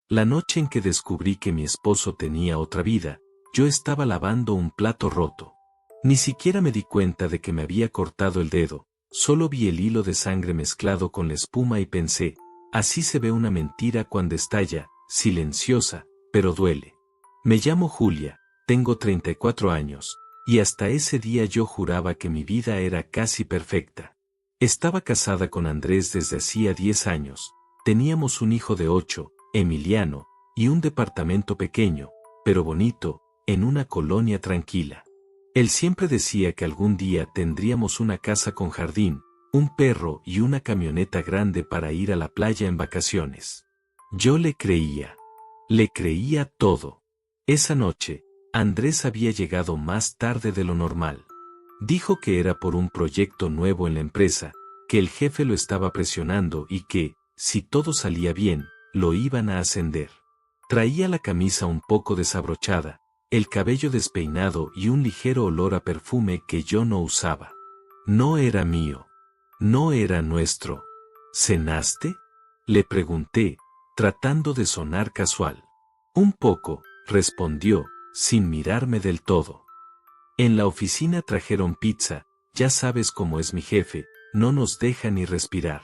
La noche en que descubrí que mi esposo tenía otra vida, yo estaba lavando un plato roto. Ni siquiera me di cuenta de que me había cortado el dedo, solo vi el hilo de sangre mezclado con la espuma y pensé, así se ve una mentira cuando estalla, silenciosa, pero duele. Me llamo Julia, tengo 34 años, y hasta ese día yo juraba que mi vida era casi perfecta. Estaba casada con Andrés desde hacía 10 años, teníamos un hijo de 8, Emiliano, y un departamento pequeño, pero bonito, en una colonia tranquila. Él siempre decía que algún día tendríamos una casa con jardín, un perro y una camioneta grande para ir a la playa en vacaciones. Yo le creía todo. Esa noche, Andrés había llegado más tarde de lo normal. Dijo que era por un proyecto nuevo en la empresa, que el jefe lo estaba presionando y que, si todo salía bien, lo iban a ascender. Traía la camisa un poco desabrochada, el cabello despeinado y un ligero olor a perfume que yo no usaba. No era mío. No era nuestro. ¿Cenaste? Le pregunté, tratando de sonar casual. Un poco, respondió, sin mirarme del todo. En la oficina trajeron pizza, ya sabes cómo es mi jefe, no nos deja ni respirar.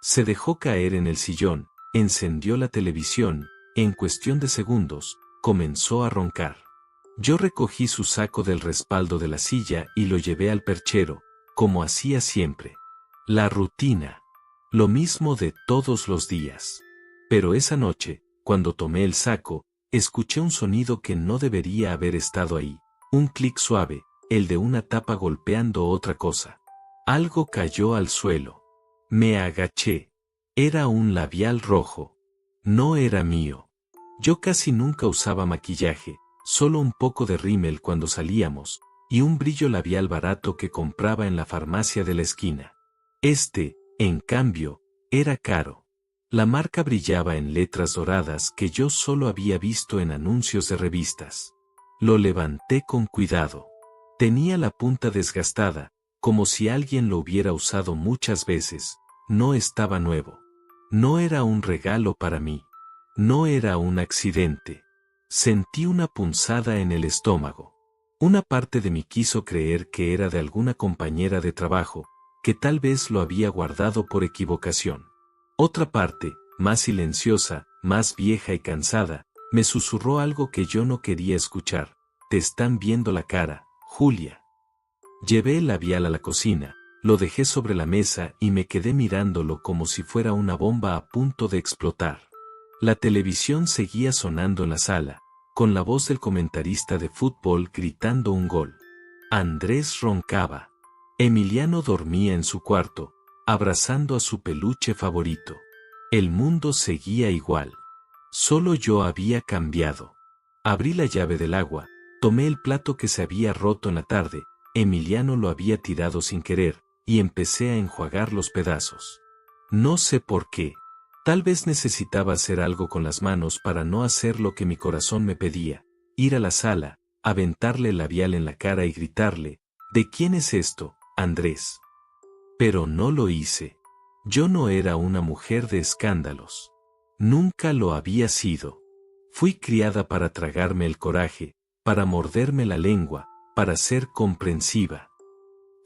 Se dejó caer en el sillón, encendió la televisión, en cuestión de segundos, comenzó a roncar. Yo recogí su saco del respaldo de la silla y lo llevé al perchero, como hacía siempre. La rutina. Lo mismo de todos los días. Pero esa noche, cuando tomé el saco, escuché un sonido que no debería haber estado ahí. Un clic suave, el de una tapa golpeando otra cosa. Algo cayó al suelo. Me agaché. Era un labial rojo. No era mío. Yo casi nunca usaba maquillaje, solo un poco de rímel cuando salíamos, y un brillo labial barato que compraba en la farmacia de la esquina. En cambio, era caro. La marca brillaba en letras doradas que yo solo había visto en anuncios de revistas. Lo levanté con cuidado. Tenía la punta desgastada, como si alguien lo hubiera usado muchas veces. No estaba nuevo. No era un regalo para mí. No era un accidente. Sentí una punzada en el estómago. Una parte de mí quiso creer que era de alguna compañera de trabajo, que tal vez lo había guardado por equivocación. Otra parte, más silenciosa, más vieja y cansada, me susurró algo que yo no quería escuchar. Te están viendo la cara, Julia. Llevé el labial a la cocina, lo dejé sobre la mesa y me quedé mirándolo como si fuera una bomba a punto de explotar. La televisión seguía sonando en la sala, con la voz del comentarista de fútbol gritando un gol. Andrés roncaba. Emiliano dormía en su cuarto, abrazando a su peluche favorito. El mundo seguía igual. Solo yo había cambiado. Abrí la llave del agua, tomé el plato que se había roto en la tarde, Emiliano lo había tirado sin querer, y empecé a enjuagar los pedazos. No sé por qué. Tal vez necesitaba hacer algo con las manos para no hacer lo que mi corazón me pedía, ir a la sala, aventarle el labial en la cara y gritarle, ¿de quién es esto, Andrés? Pero no lo hice. Yo no era una mujer de escándalos. Nunca lo había sido. Fui criada para tragarme el coraje, para morderme la lengua, para ser comprensiva.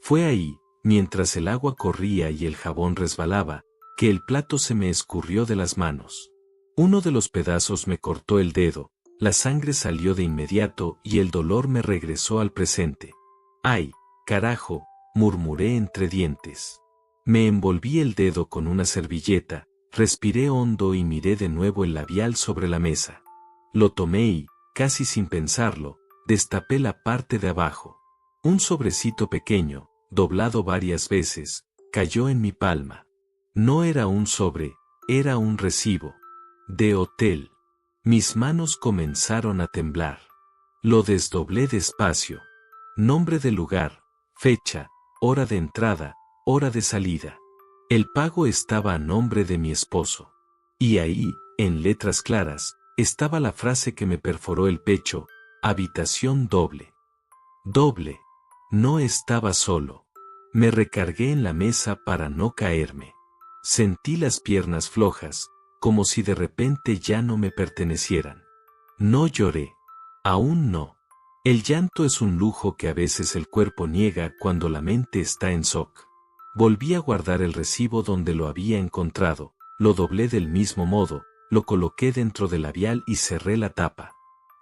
Fue ahí, mientras el agua corría y el jabón resbalaba, que el plato se me escurrió de las manos. Uno de los pedazos me cortó el dedo, la sangre salió de inmediato y el dolor me regresó al presente. ¡Ay, carajo!, murmuré entre dientes. Me envolví el dedo con una servilleta, respiré hondo y miré de nuevo el labial sobre la mesa. Lo tomé y, casi sin pensarlo, destapé la parte de abajo. Un sobrecito pequeño, doblado varias veces, cayó en mi palma. No era un sobre, era un recibo. De hotel. Mis manos comenzaron a temblar. Lo desdoblé despacio. Nombre del lugar, fecha, hora de entrada, hora de salida. El pago estaba a nombre de mi esposo. Y ahí, en letras claras, estaba la frase que me perforó el pecho, habitación doble. Doble. No estaba solo. Me recargué en la mesa para no caerme. Sentí las piernas flojas, como si de repente ya no me pertenecieran. No lloré. Aún no. El llanto es un lujo que a veces el cuerpo niega cuando la mente está en shock. Volví a guardar el recibo donde lo había encontrado, lo doblé del mismo modo, lo coloqué dentro del labial y cerré la tapa.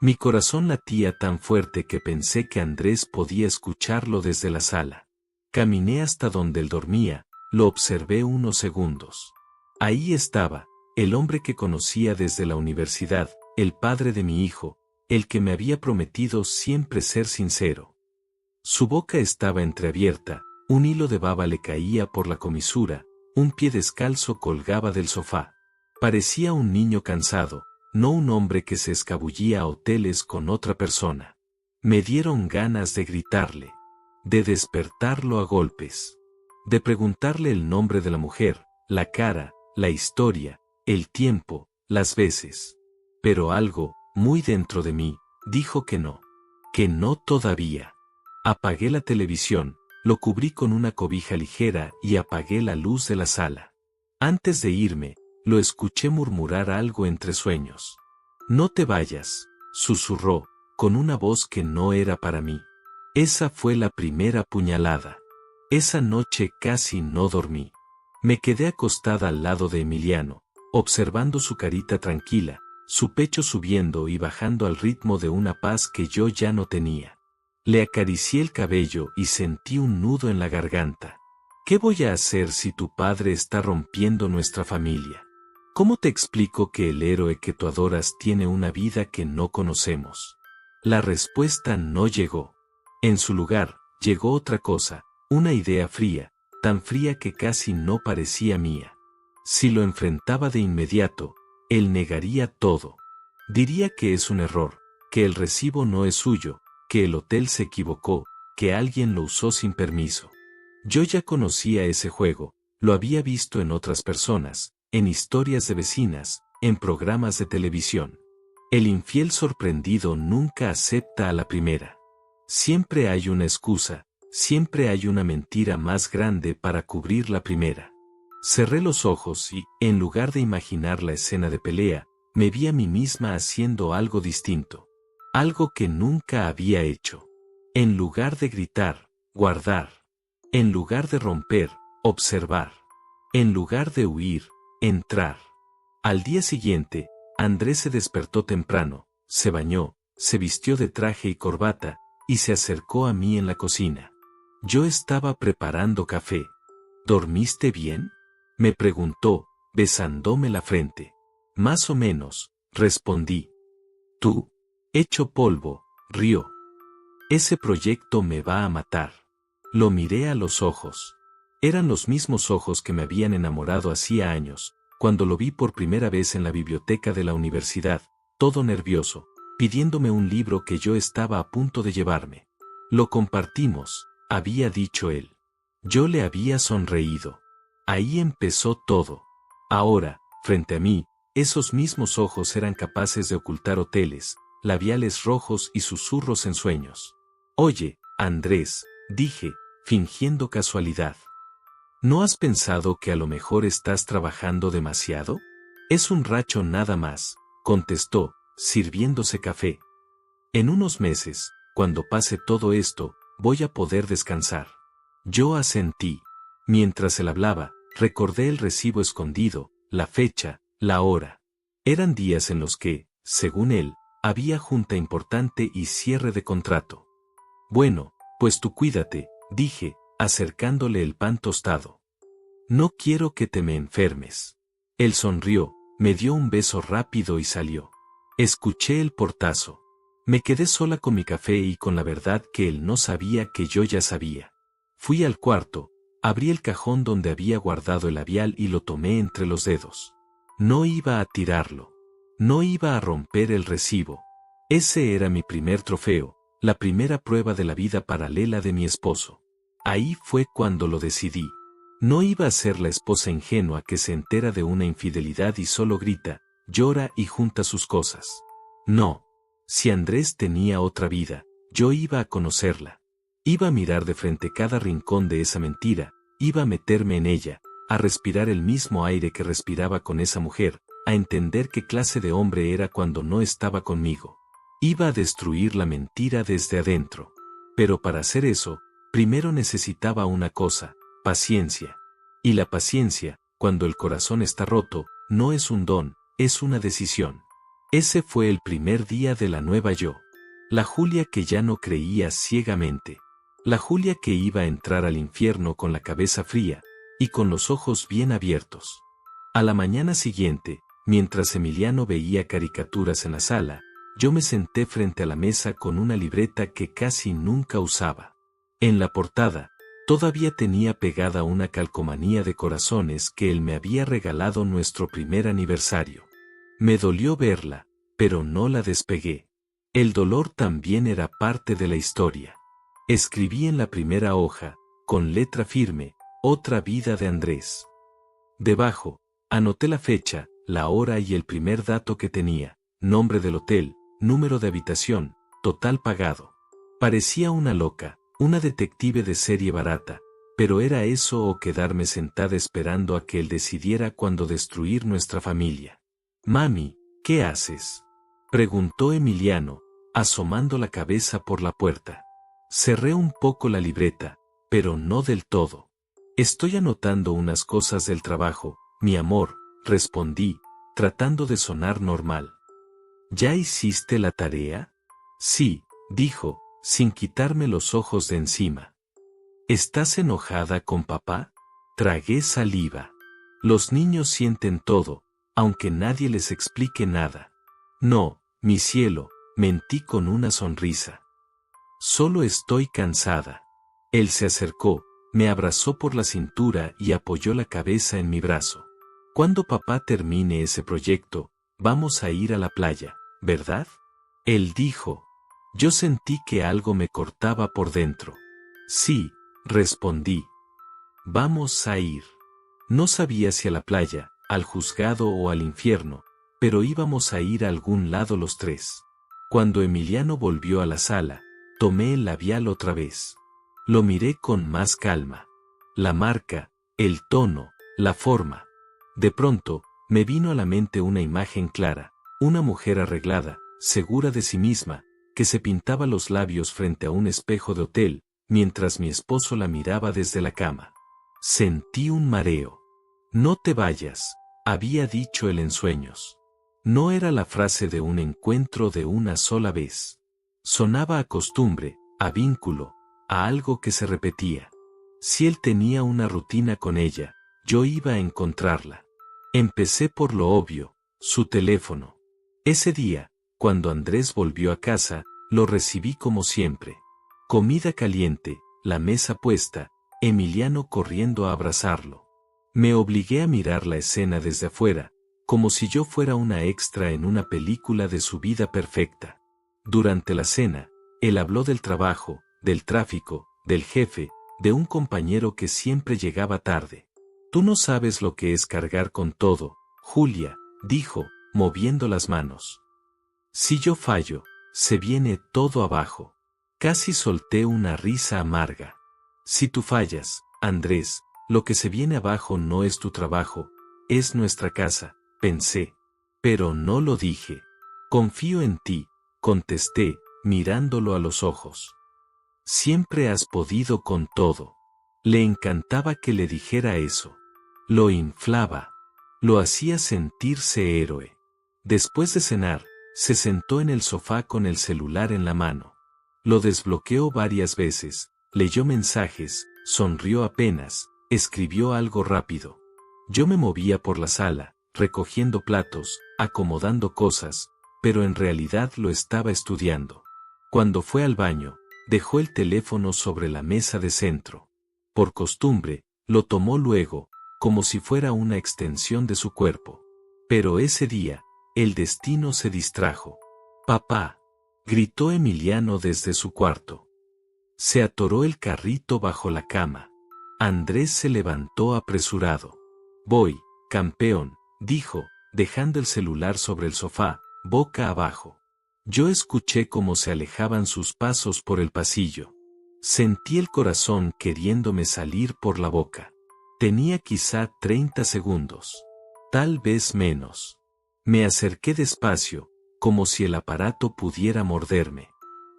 Mi corazón latía tan fuerte que pensé que Andrés podía escucharlo desde la sala. Caminé hasta donde él dormía, lo observé unos segundos. Ahí estaba, el hombre que conocía desde la universidad, el padre de mi hijo, el que me había prometido siempre ser sincero. Su boca estaba entreabierta, un hilo de baba le caía por la comisura, un pie descalzo colgaba del sofá. Parecía un niño cansado, no un hombre que se escabullía a hoteles con otra persona. Me dieron ganas de gritarle, de despertarlo a golpes, de preguntarle el nombre de la mujer, la cara, la historia, el tiempo, las veces. Pero algo, muy dentro de mí, dijo que no todavía. Apagué la televisión, lo cubrí con una cobija ligera y apagué la luz de la sala. Antes de irme, lo escuché murmurar algo entre sueños. No te vayas, susurró, con una voz que no era para mí. Esa fue la primera puñalada. Esa noche casi no dormí. Me quedé acostada al lado de Emiliano, observando su carita tranquila, su pecho subiendo y bajando al ritmo de una paz que yo ya no tenía. Le acaricié el cabello y sentí un nudo en la garganta. ¿Qué voy a hacer si tu padre está rompiendo nuestra familia? ¿Cómo te explico que el héroe que tú adoras tiene una vida que no conocemos? La respuesta no llegó. En su lugar, llegó otra cosa, una idea fría, tan fría que casi no parecía mía. Si lo enfrentaba de inmediato, él negaría todo. Diría que es un error, que el recibo no es suyo, que el hotel se equivocó, que alguien lo usó sin permiso. Yo ya conocía ese juego, lo había visto en otras personas, en historias de vecinas, en programas de televisión. El infiel sorprendido nunca acepta a la primera. Siempre hay una excusa, siempre hay una mentira más grande para cubrir la primera. Cerré los ojos y, en lugar de imaginar la escena de pelea, me vi a mí misma haciendo algo distinto. Algo que nunca había hecho. En lugar de gritar, guardar. En lugar de romper, observar. En lugar de huir, entrar. Al día siguiente, Andrés se despertó temprano, se bañó, se vistió de traje y corbata, y se acercó a mí en la cocina. Yo estaba preparando café. ¿Dormiste bien?, me preguntó, besándome la frente. Más o menos, respondí. Tú, hecho polvo, rió. Ese proyecto me va a matar. Lo miré a los ojos. Eran los mismos ojos que me habían enamorado hacía años, cuando lo vi por primera vez en la biblioteca de la universidad, todo nervioso, pidiéndome un libro que yo estaba a punto de llevarme. Lo compartimos, había dicho él. Yo le había sonreído. Ahí empezó todo. Ahora, frente a mí, esos mismos ojos eran capaces de ocultar hoteles, labiales rojos y susurros en sueños. Oye, Andrés, dije, fingiendo casualidad. ¿No has pensado que a lo mejor estás trabajando demasiado? Es un racho nada más, contestó, sirviéndose café. En unos meses, cuando pase todo esto, voy a poder descansar. Yo asentí. Mientras él hablaba, recordé el recibo escondido, la fecha, la hora. Eran días en los que, según él, había junta importante y cierre de contrato. Bueno, pues tú cuídate, dije, acercándole el pan tostado. No quiero que te me enfermes. Él sonrió, me dio un beso rápido y salió. Escuché el portazo. Me quedé sola con mi café y con la verdad que él no sabía que yo ya sabía. Fui al cuarto, abrí el cajón donde había guardado el labial y lo tomé entre los dedos. No iba a tirarlo. No iba a romper el recibo. Ese era mi primer trofeo, la primera prueba de la vida paralela de mi esposo. Ahí fue cuando lo decidí. No iba a ser la esposa ingenua que se entera de una infidelidad y solo grita, llora y junta sus cosas. No. Si Andrés tenía otra vida, yo iba a conocerla. Iba a mirar de frente cada rincón de esa mentira, iba a meterme en ella, a respirar el mismo aire que respiraba con esa mujer, a entender qué clase de hombre era cuando no estaba conmigo. Iba a destruir la mentira desde adentro. Pero para hacer eso, primero necesitaba una cosa: paciencia. Y la paciencia, cuando el corazón está roto, no es un don, es una decisión. Ese fue el primer día de la nueva yo. La Julia que ya no creía ciegamente. La Julia que iba a entrar al infierno con la cabeza fría y con los ojos bien abiertos. A la mañana siguiente, mientras Emiliano veía caricaturas en la sala, yo me senté frente a la mesa con una libreta que casi nunca usaba. En la portada, todavía tenía pegada una calcomanía de corazones que él me había regalado nuestro primer aniversario. Me dolió verla, pero no la despegué. El dolor también era parte de la historia. Escribí en la primera hoja, con letra firme, otra vida de Andrés. Debajo, anoté la fecha, la hora y el primer dato que tenía: nombre del hotel, número de habitación, total pagado. Parecía una loca, una detective de serie barata, pero era eso o quedarme sentada esperando a que él decidiera cuándo destruir nuestra familia. «Mami, ¿qué haces?», preguntó Emiliano, asomando la cabeza por la puerta. Cerré un poco la libreta, pero no del todo. «Estoy anotando unas cosas del trabajo, mi amor», respondí, tratando de sonar normal. «¿Ya hiciste la tarea?». «Sí», dijo, sin quitarme los ojos de encima. «¿Estás enojada con papá?». Tragué saliva. Los niños sienten todo, aunque nadie les explique nada. «No, mi cielo», mentí con una sonrisa. «Solo estoy cansada». Él se acercó, me abrazó por la cintura y apoyó la cabeza en mi brazo. «Cuando papá termine ese proyecto, vamos a ir a la playa, ¿verdad?», él dijo. Yo sentí que algo me cortaba por dentro. «Sí», respondí. «Vamos a ir». No sabía si a la playa, al juzgado o al infierno, pero íbamos a ir a algún lado los tres. Cuando Emiliano volvió a la sala, tomé el labial otra vez. Lo miré con más calma. La marca, el tono, la forma. De pronto, me vino a la mente una imagen clara: una mujer arreglada, segura de sí misma, que se pintaba los labios frente a un espejo de hotel, mientras mi esposo la miraba desde la cama. Sentí un mareo. «No te vayas», había dicho él en sueños. No era la frase de un encuentro de una sola vez. Sonaba a costumbre, a vínculo, a algo que se repetía. Si él tenía una rutina con ella, yo iba a encontrarla. Empecé por lo obvio: su teléfono. Ese día, cuando Andrés volvió a casa, lo recibí como siempre. Comida caliente, la mesa puesta, Emiliano corriendo a abrazarlo. Me obligué a mirar la escena desde afuera, como si yo fuera una extra en una película de su vida perfecta. Durante la cena, él habló del trabajo, del tráfico, del jefe, de un compañero que siempre llegaba tarde. «Tú no sabes lo que es cargar con todo, Julia», dijo, moviendo las manos. «Si yo fallo, se viene todo abajo». Casi solté una risa amarga. «Si tú fallas, Andrés, lo que se viene abajo no es tu trabajo, es nuestra casa», pensé. Pero no lo dije. «Confío en ti», contesté, mirándolo a los ojos. «Siempre has podido con todo». Le encantaba que le dijera eso. Lo inflaba. Lo hacía sentirse héroe. Después de cenar, se sentó en el sofá con el celular en la mano. Lo desbloqueó varias veces, leyó mensajes, sonrió apenas, escribió algo rápido. Yo me movía por la sala, recogiendo platos, acomodando cosas, pero en realidad lo estaba estudiando. Cuando fue al baño, dejó el teléfono sobre la mesa de centro. Por costumbre, lo tomó luego, como si fuera una extensión de su cuerpo. Pero ese día, el destino se distrajo. «Papá», gritó Emiliano desde su cuarto. Se atoró el carrito bajo la cama. Andrés se levantó apresurado. «Voy, campeón», dijo, dejando el celular sobre el sofá, boca abajo. Yo escuché cómo se alejaban sus pasos por el pasillo. Sentí el corazón queriéndome salir por la boca. Tenía quizá 30 segundos. Tal vez menos. Me acerqué despacio, como si el aparato pudiera morderme.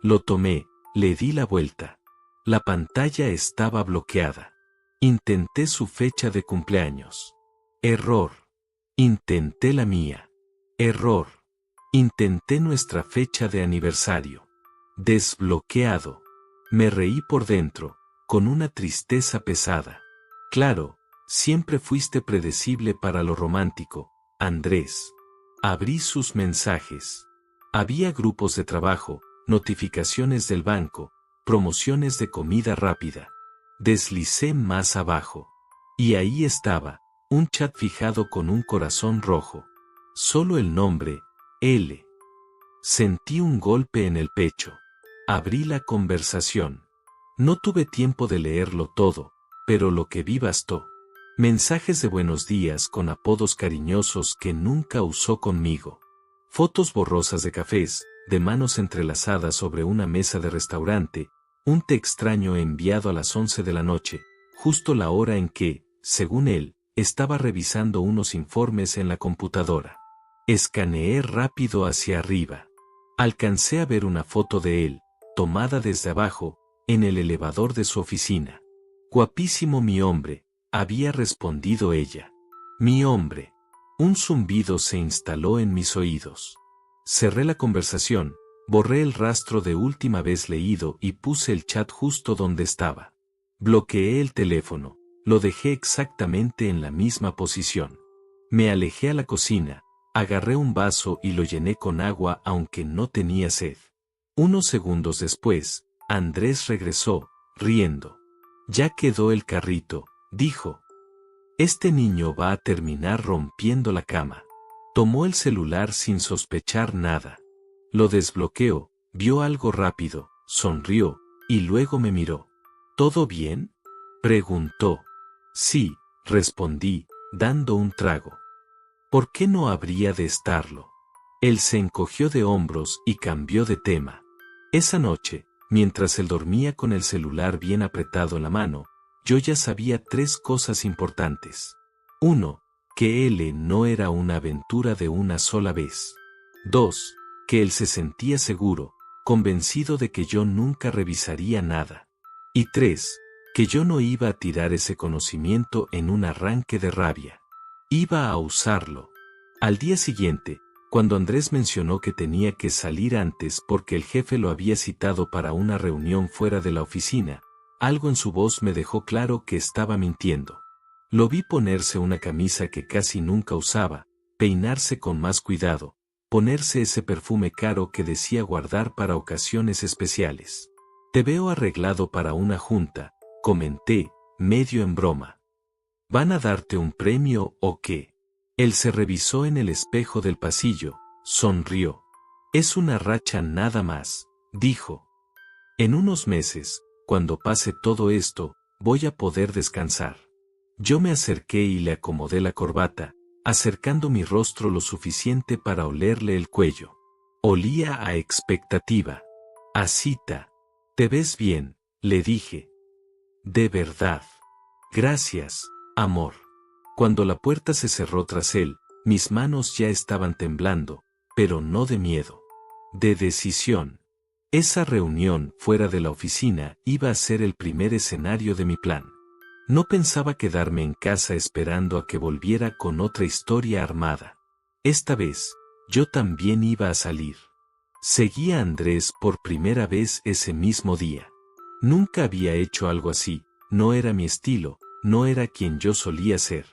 Lo tomé, le di la vuelta. La pantalla estaba bloqueada. Intenté su fecha de cumpleaños. Error. Intenté la mía. Error. Intenté nuestra fecha de aniversario. Desbloqueado. Me reí por dentro, con una tristeza pesada. Claro, siempre fuiste predecible para lo romántico, Andrés. Abrí sus mensajes. Había grupos de trabajo, notificaciones del banco, promociones de comida rápida. Deslicé más abajo. Y ahí estaba, un chat fijado con un corazón rojo. Solo el nombre, L. Sentí un golpe en el pecho. Abrí la conversación. No tuve tiempo de leerlo todo, pero lo que vi bastó. Mensajes de buenos días con apodos cariñosos que nunca usó conmigo. Fotos borrosas de cafés, de manos entrelazadas sobre una mesa de restaurante, un te extraño enviado a las 11 de la noche, justo la hora en que, según él, estaba revisando unos informes en la computadora. Escaneé rápido hacia arriba. Alcancé a ver una foto de él, tomada desde abajo, en el elevador de su oficina. Guapísimo mi hombre, había respondido ella. Mi hombre. Un zumbido se instaló en mis oídos. Cerré la conversación, borré el rastro de última vez leído y puse el chat justo donde estaba. Bloqueé el teléfono, lo dejé exactamente en la misma posición. Me alejé a la cocina, agarré un vaso y lo llené con agua aunque no tenía sed. Unos segundos después, Andrés regresó, riendo. Ya quedó el carrito, dijo. Este niño va a terminar rompiendo la cama. Tomó el celular sin sospechar nada. Lo desbloqueó, vio algo rápido, sonrió, y luego me miró. ¿Todo bien?, preguntó. Sí, respondí, dando un trago. ¿Por qué no habría de estarlo? Él se encogió de hombros y cambió de tema. Esa noche, mientras él dormía con el celular bien apretado en la mano, yo ya sabía 3 cosas importantes. 1. Que L no era una aventura de una sola vez. 2. Que él se sentía seguro, convencido de que yo nunca revisaría nada. Y 3. Que yo no iba a tirar ese conocimiento en un arranque de rabia. Iba a usarlo. Al día siguiente, cuando Andrés mencionó que tenía que salir antes porque el jefe lo había citado para una reunión fuera de la oficina, algo en su voz me dejó claro que estaba mintiendo. Lo vi ponerse una camisa que casi nunca usaba, peinarse con más cuidado, ponerse ese perfume caro que decía guardar para ocasiones especiales. Te veo arreglado para una junta, comenté, medio en broma. ¿Van a darte un premio o qué? Él se revisó en el espejo del pasillo, sonrió. Es una racha nada más, dijo. En unos meses, cuando pase todo esto, voy a poder descansar. Yo me acerqué y le acomodé la corbata, acercando mi rostro lo suficiente para olerle el cuello. Olía a expectativa. A cita. Te ves bien, le dije. De verdad. Gracias, amor. Cuando la puerta se cerró tras él, mis manos ya estaban temblando, pero no de miedo. De decisión. Esa reunión fuera de la oficina iba a ser el primer escenario de mi plan. No pensaba quedarme en casa esperando a que volviera con otra historia armada. Esta vez, yo también iba a salir. Seguí a Andrés por primera vez ese mismo día. Nunca había hecho algo así, no era mi estilo, no era quien yo solía ser.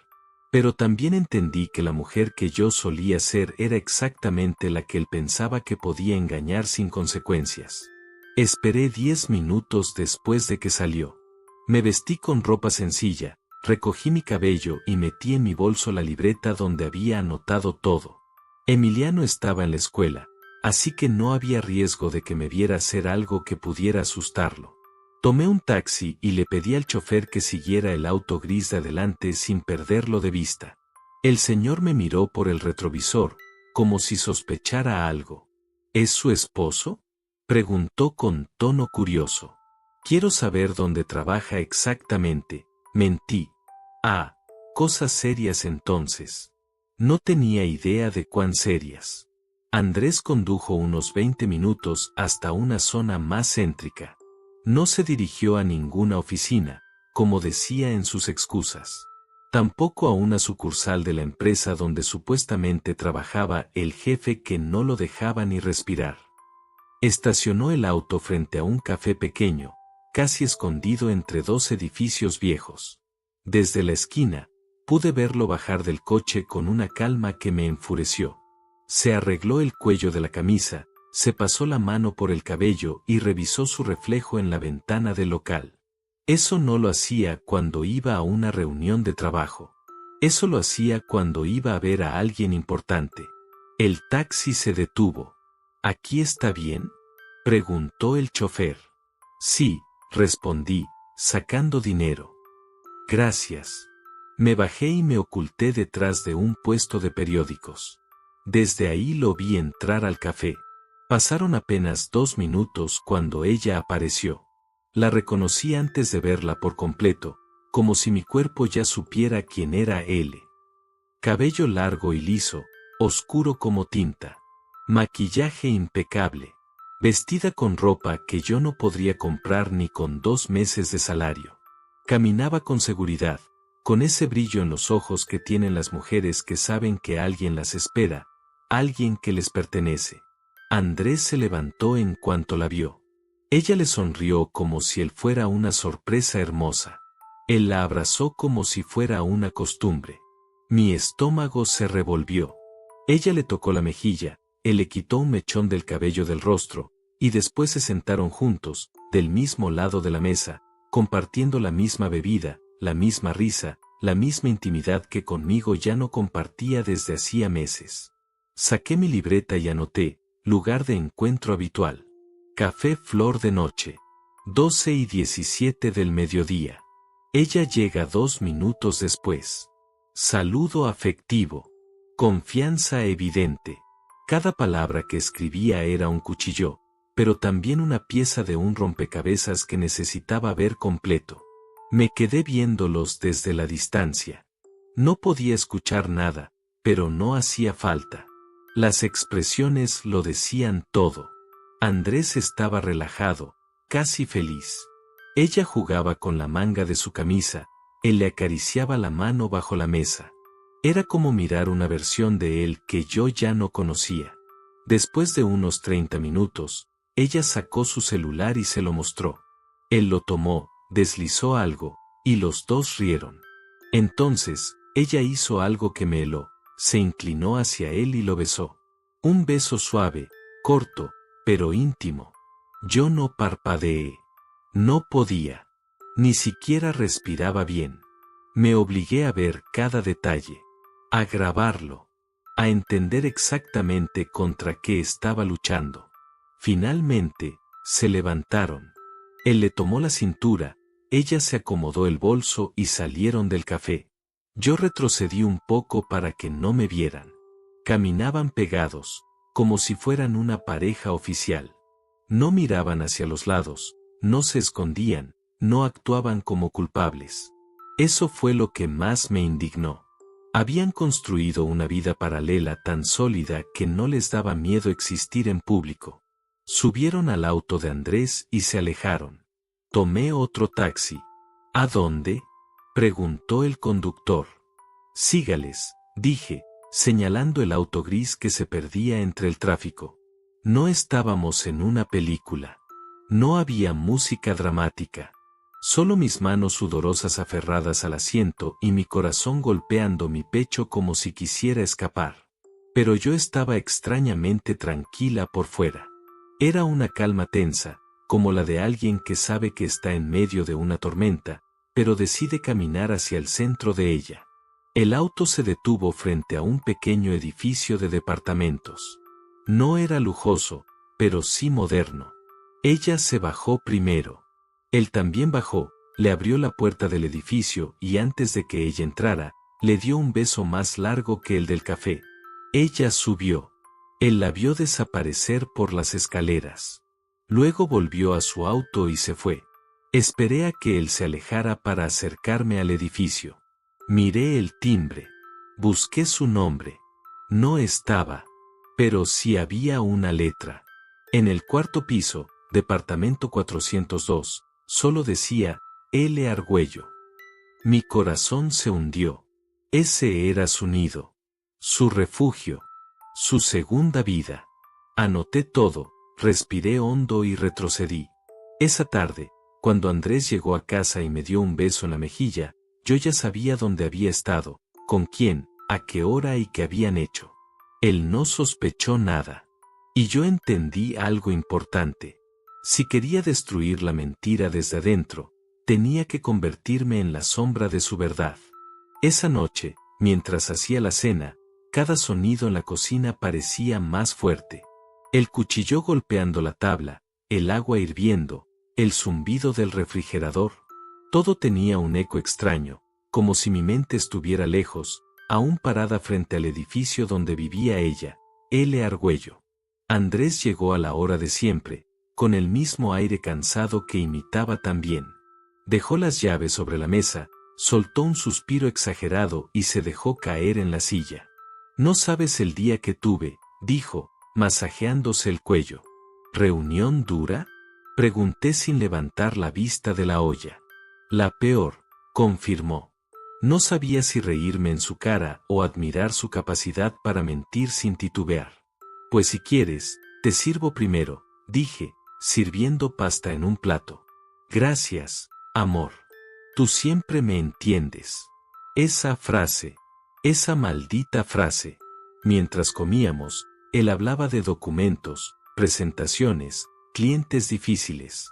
Pero también entendí que la mujer que yo solía ser era exactamente la que él pensaba que podía engañar sin consecuencias. Esperé 10 minutos después de que salió. Me vestí con ropa sencilla, recogí mi cabello y metí en mi bolso la libreta donde había anotado todo. Emiliano estaba en la escuela, así que no había riesgo de que me viera hacer algo que pudiera asustarlo. Tomé un taxi y le pedí al chofer que siguiera el auto gris de adelante sin perderlo de vista. El señor me miró por el retrovisor, como si sospechara algo. ¿Es su esposo?, preguntó con tono curioso. Quiero saber dónde trabaja exactamente, mentí. Ah, cosas serias entonces. No tenía idea de cuán serias. Andrés condujo unos 20 minutos hasta una zona más céntrica. No se dirigió a ninguna oficina, como decía en sus excusas. Tampoco a una sucursal de la empresa donde supuestamente trabajaba el jefe que no lo dejaba ni respirar. Estacionó el auto frente a un café pequeño, casi escondido entre dos edificios viejos. Desde la esquina, pude verlo bajar del coche con una calma que me enfureció. Se arregló el cuello de la camisa, se pasó la mano por el cabello y revisó su reflejo en la ventana del local. Eso no lo hacía cuando iba a una reunión de trabajo. Eso lo hacía cuando iba a ver a alguien importante. El taxi se detuvo. ¿Aquí está bien?, preguntó el chofer. Sí, respondí, sacando dinero. Gracias. Me bajé y me oculté detrás de un puesto de periódicos. Desde ahí lo vi entrar al café. Pasaron apenas 2 minutos cuando ella apareció. La reconocí antes de verla por completo, como si mi cuerpo ya supiera quién era él. Cabello largo y liso, oscuro como tinta. Maquillaje impecable. Vestida con ropa que yo no podría comprar ni con 2 meses de salario. Caminaba con seguridad, con ese brillo en los ojos que tienen las mujeres que saben que alguien las espera, alguien que les pertenece. Andrés se levantó en cuanto la vio. Ella le sonrió como si él fuera una sorpresa hermosa. Él la abrazó como si fuera una costumbre. Mi estómago se revolvió. Ella le tocó la mejilla, él le quitó un mechón del cabello del rostro, y después se sentaron juntos, del mismo lado de la mesa, compartiendo la misma bebida, la misma risa, la misma intimidad que conmigo ya no compartía desde hacía meses. Saqué mi libreta y anoté, lugar de encuentro habitual. Café Flor de Noche. 12:17 del mediodía. Ella llega 2 minutos después. Saludo afectivo. Confianza evidente. Cada palabra que escribía era un cuchillo, pero también una pieza de un rompecabezas que necesitaba ver completo. Me quedé viéndolos desde la distancia. No podía escuchar nada, pero no hacía falta. Las expresiones lo decían todo. Andrés estaba relajado, casi feliz. Ella jugaba con la manga de su camisa, él le acariciaba la mano bajo la mesa. Era como mirar una versión de él que yo ya no conocía. Después de unos 30 minutos, ella sacó su celular y se lo mostró. Él lo tomó, deslizó algo, y los dos rieron. Entonces, ella hizo algo que me heló, se inclinó hacia él y lo besó. Un beso suave, corto, pero íntimo. Yo no parpadeé. No podía. Ni siquiera respiraba bien. Me obligué a ver cada detalle. A grabarlo. A entender exactamente contra qué estaba luchando. Finalmente, se levantaron. Él le tomó la cintura, ella se acomodó el bolso y salieron del café. Yo retrocedí un poco para que no me vieran. Caminaban pegados, como si fueran una pareja oficial. No miraban hacia los lados, no se escondían, no actuaban como culpables. Eso fue lo que más me indignó. Habían construido una vida paralela tan sólida que no les daba miedo existir en público. Subieron al auto de Andrés y se alejaron. Tomé otro taxi. ¿A dónde?, preguntó el conductor. Sígales, dije, señalando el auto gris que se perdía entre el tráfico. No estábamos en una película. No había música dramática. Solo mis manos sudorosas aferradas al asiento y mi corazón golpeando mi pecho como si quisiera escapar. Pero yo estaba extrañamente tranquila por fuera. Era una calma tensa, como la de alguien que sabe que está en medio de una tormenta, pero decide caminar hacia el centro de ella. El auto se detuvo frente a un pequeño edificio de departamentos. No era lujoso, pero sí moderno. Ella se bajó primero. Él también bajó, le abrió la puerta del edificio y antes de que ella entrara, le dio un beso más largo que el del café. Ella subió. Él la vio desaparecer por las escaleras. Luego volvió a su auto y se fue. Esperé a que él se alejara para acercarme al edificio. Miré el timbre. Busqué su nombre. No estaba. Pero sí había una letra. En el cuarto piso, departamento 402, solo decía, L. Argüello. Mi corazón se hundió. Ese era su nido. Su refugio. Su segunda vida. Anoté todo, respiré hondo y retrocedí. Esa tarde, cuando Andrés llegó a casa y me dio un beso en la mejilla, yo ya sabía dónde había estado, con quién, a qué hora y qué habían hecho. Él no sospechó nada. Y yo entendí algo importante. Si quería destruir la mentira desde adentro, tenía que convertirme en la sombra de su verdad. Esa noche, mientras hacía la cena, cada sonido en la cocina parecía más fuerte. El cuchillo golpeando la tabla, el agua hirviendo, el zumbido del refrigerador. Todo tenía un eco extraño, como si mi mente estuviera lejos, aún parada frente al edificio donde vivía ella, L. Argüello. Andrés llegó a la hora de siempre, con el mismo aire cansado que imitaba tan bien. Dejó las llaves sobre la mesa, soltó un suspiro exagerado y se dejó caer en la silla. No sabes el día que tuve, dijo, masajeándose el cuello. ¿Reunión dura? Pregunté sin levantar la vista de la olla. La peor, confirmó. No sabía si reírme en su cara o admirar su capacidad para mentir sin titubear. Pues si quieres, te sirvo primero, dije, sirviendo pasta en un plato. Gracias, amor. Tú siempre me entiendes. Esa frase, esa maldita frase. Mientras comíamos, él hablaba de documentos, presentaciones, clientes difíciles.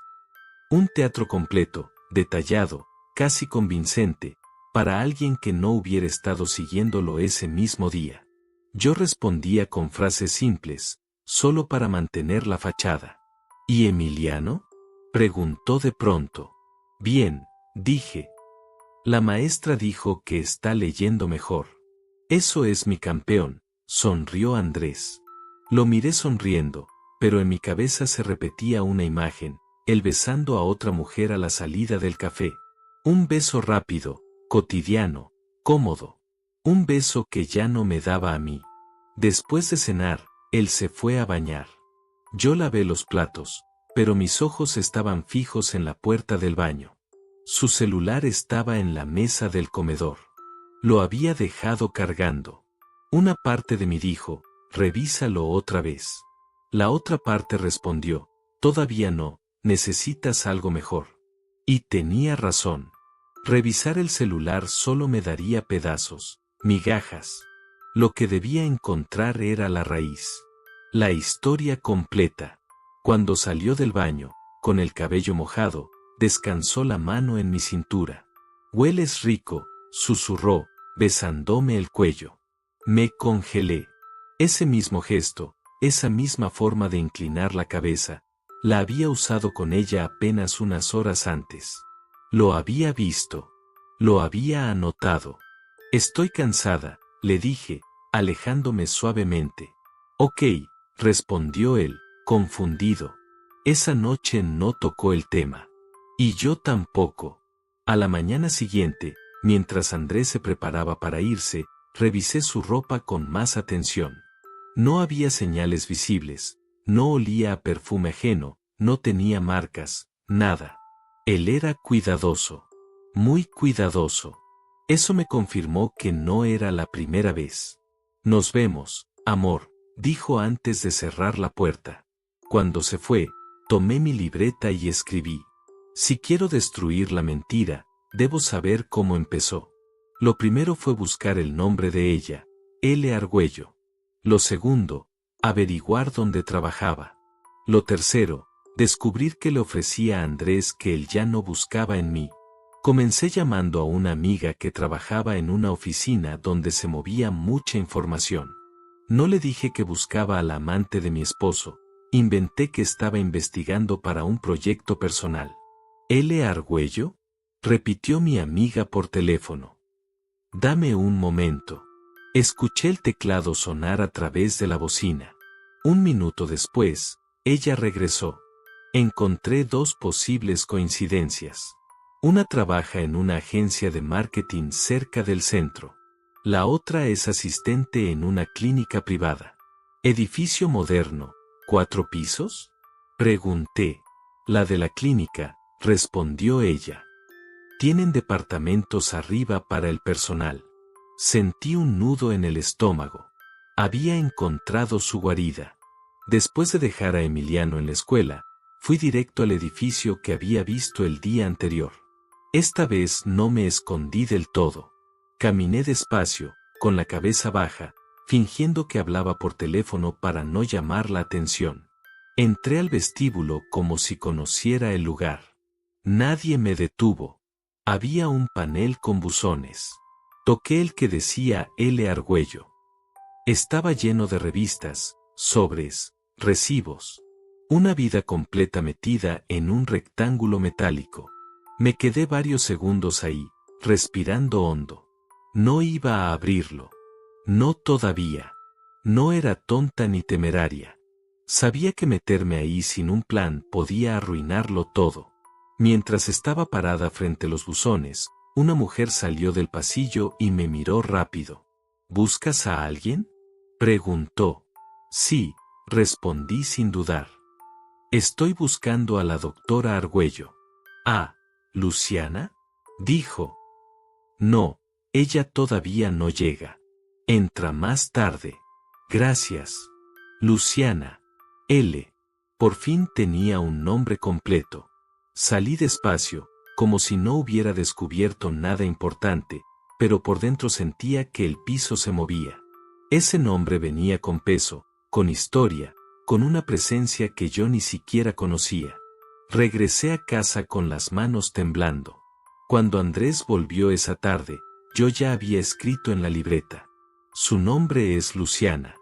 Un teatro completo, detallado, casi convincente, para alguien que no hubiera estado siguiéndolo ese mismo día. Yo respondía con frases simples, solo para mantener la fachada. ¿Y Emiliano? Preguntó de pronto. Bien, dije. La maestra dijo que está leyendo mejor. Eso es mi campeón, sonrió Andrés. Lo miré sonriendo, pero en mi cabeza se repetía una imagen, él besando a otra mujer a la salida del café. Un beso rápido, cotidiano, cómodo. Un beso que ya no me daba a mí. Después de cenar, él se fue a bañar. Yo lavé los platos, pero mis ojos estaban fijos en la puerta del baño. Su celular estaba en la mesa del comedor. Lo había dejado cargando. Una parte de mí dijo, revísalo otra vez. La otra parte respondió, todavía no, necesitas algo mejor. Y tenía razón. Revisar el celular solo me daría pedazos, migajas. Lo que debía encontrar era la raíz. La historia completa. Cuando salió del baño, con el cabello mojado, descansó la mano en mi cintura. Hueles rico, susurró, besándome el cuello. Me congelé. Ese mismo gesto, esa misma forma de inclinar la cabeza, la había usado con ella apenas unas horas antes. Lo había visto. Lo había anotado. Estoy cansada, le dije, alejándome suavemente. Ok, respondió él, confundido. Esa noche no tocó el tema. Y yo tampoco. A la mañana siguiente, mientras Andrés se preparaba para irse, revisé su ropa con más atención. No había señales visibles, no olía a perfume ajeno, no tenía marcas, nada. Él era cuidadoso. Muy cuidadoso. Eso me confirmó que no era la primera vez. Nos vemos, amor, dijo antes de cerrar la puerta. Cuando se fue, tomé mi libreta y escribí. Si quiero destruir la mentira, debo saber cómo empezó. Lo primero fue buscar el nombre de ella, L. Argüello. Lo segundo, averiguar dónde trabajaba. Lo tercero, descubrir qué le ofrecía a Andrés que él ya no buscaba en mí. Comencé llamando a una amiga que trabajaba en una oficina donde se movía mucha información. No le dije que buscaba a la amante de mi esposo, inventé que estaba investigando para un proyecto personal. ¿L. Argüello? Repitió mi amiga por teléfono. Dame un momento. Escuché el teclado sonar a través de la bocina. Un minuto después, ella regresó. Encontré dos posibles coincidencias. Una trabaja en una agencia de marketing cerca del centro. La otra es asistente en una clínica privada. ¿Edificio moderno, 4 pisos? Pregunté. La de la clínica, respondió ella. Tienen departamentos arriba para el personal. Sentí un nudo en el estómago. Había encontrado su guarida. Después de dejar a Emiliano en la escuela, fui directo al edificio que había visto el día anterior. Esta vez no me escondí del todo. Caminé despacio, con la cabeza baja, fingiendo que hablaba por teléfono para no llamar la atención. Entré al vestíbulo como si conociera el lugar. Nadie me detuvo. Había un panel con buzones. Toqué el que decía L. Argüello. Estaba lleno de revistas, sobres, recibos. Una vida completa metida en un rectángulo metálico. Me quedé varios segundos ahí, respirando hondo. No iba a abrirlo. No todavía. No era tonta ni temeraria. Sabía que meterme ahí sin un plan podía arruinarlo todo. Mientras estaba parada frente a los buzones, una mujer salió del pasillo y me miró rápido. ¿Buscas a alguien?, preguntó. Sí, respondí sin dudar. Estoy buscando a la doctora Argüello. Ah, ¿Luciana?, dijo. No, ella todavía no llega. Entra más tarde. Gracias. Luciana. L. Por fin tenía un nombre completo. Salí despacio, como si no hubiera descubierto nada importante, pero por dentro sentía que el piso se movía. Ese nombre venía con peso, con historia, con una presencia que yo ni siquiera conocía. Regresé a casa con las manos temblando. Cuando Andrés volvió esa tarde, yo ya había escrito en la libreta. Su nombre es Luciana.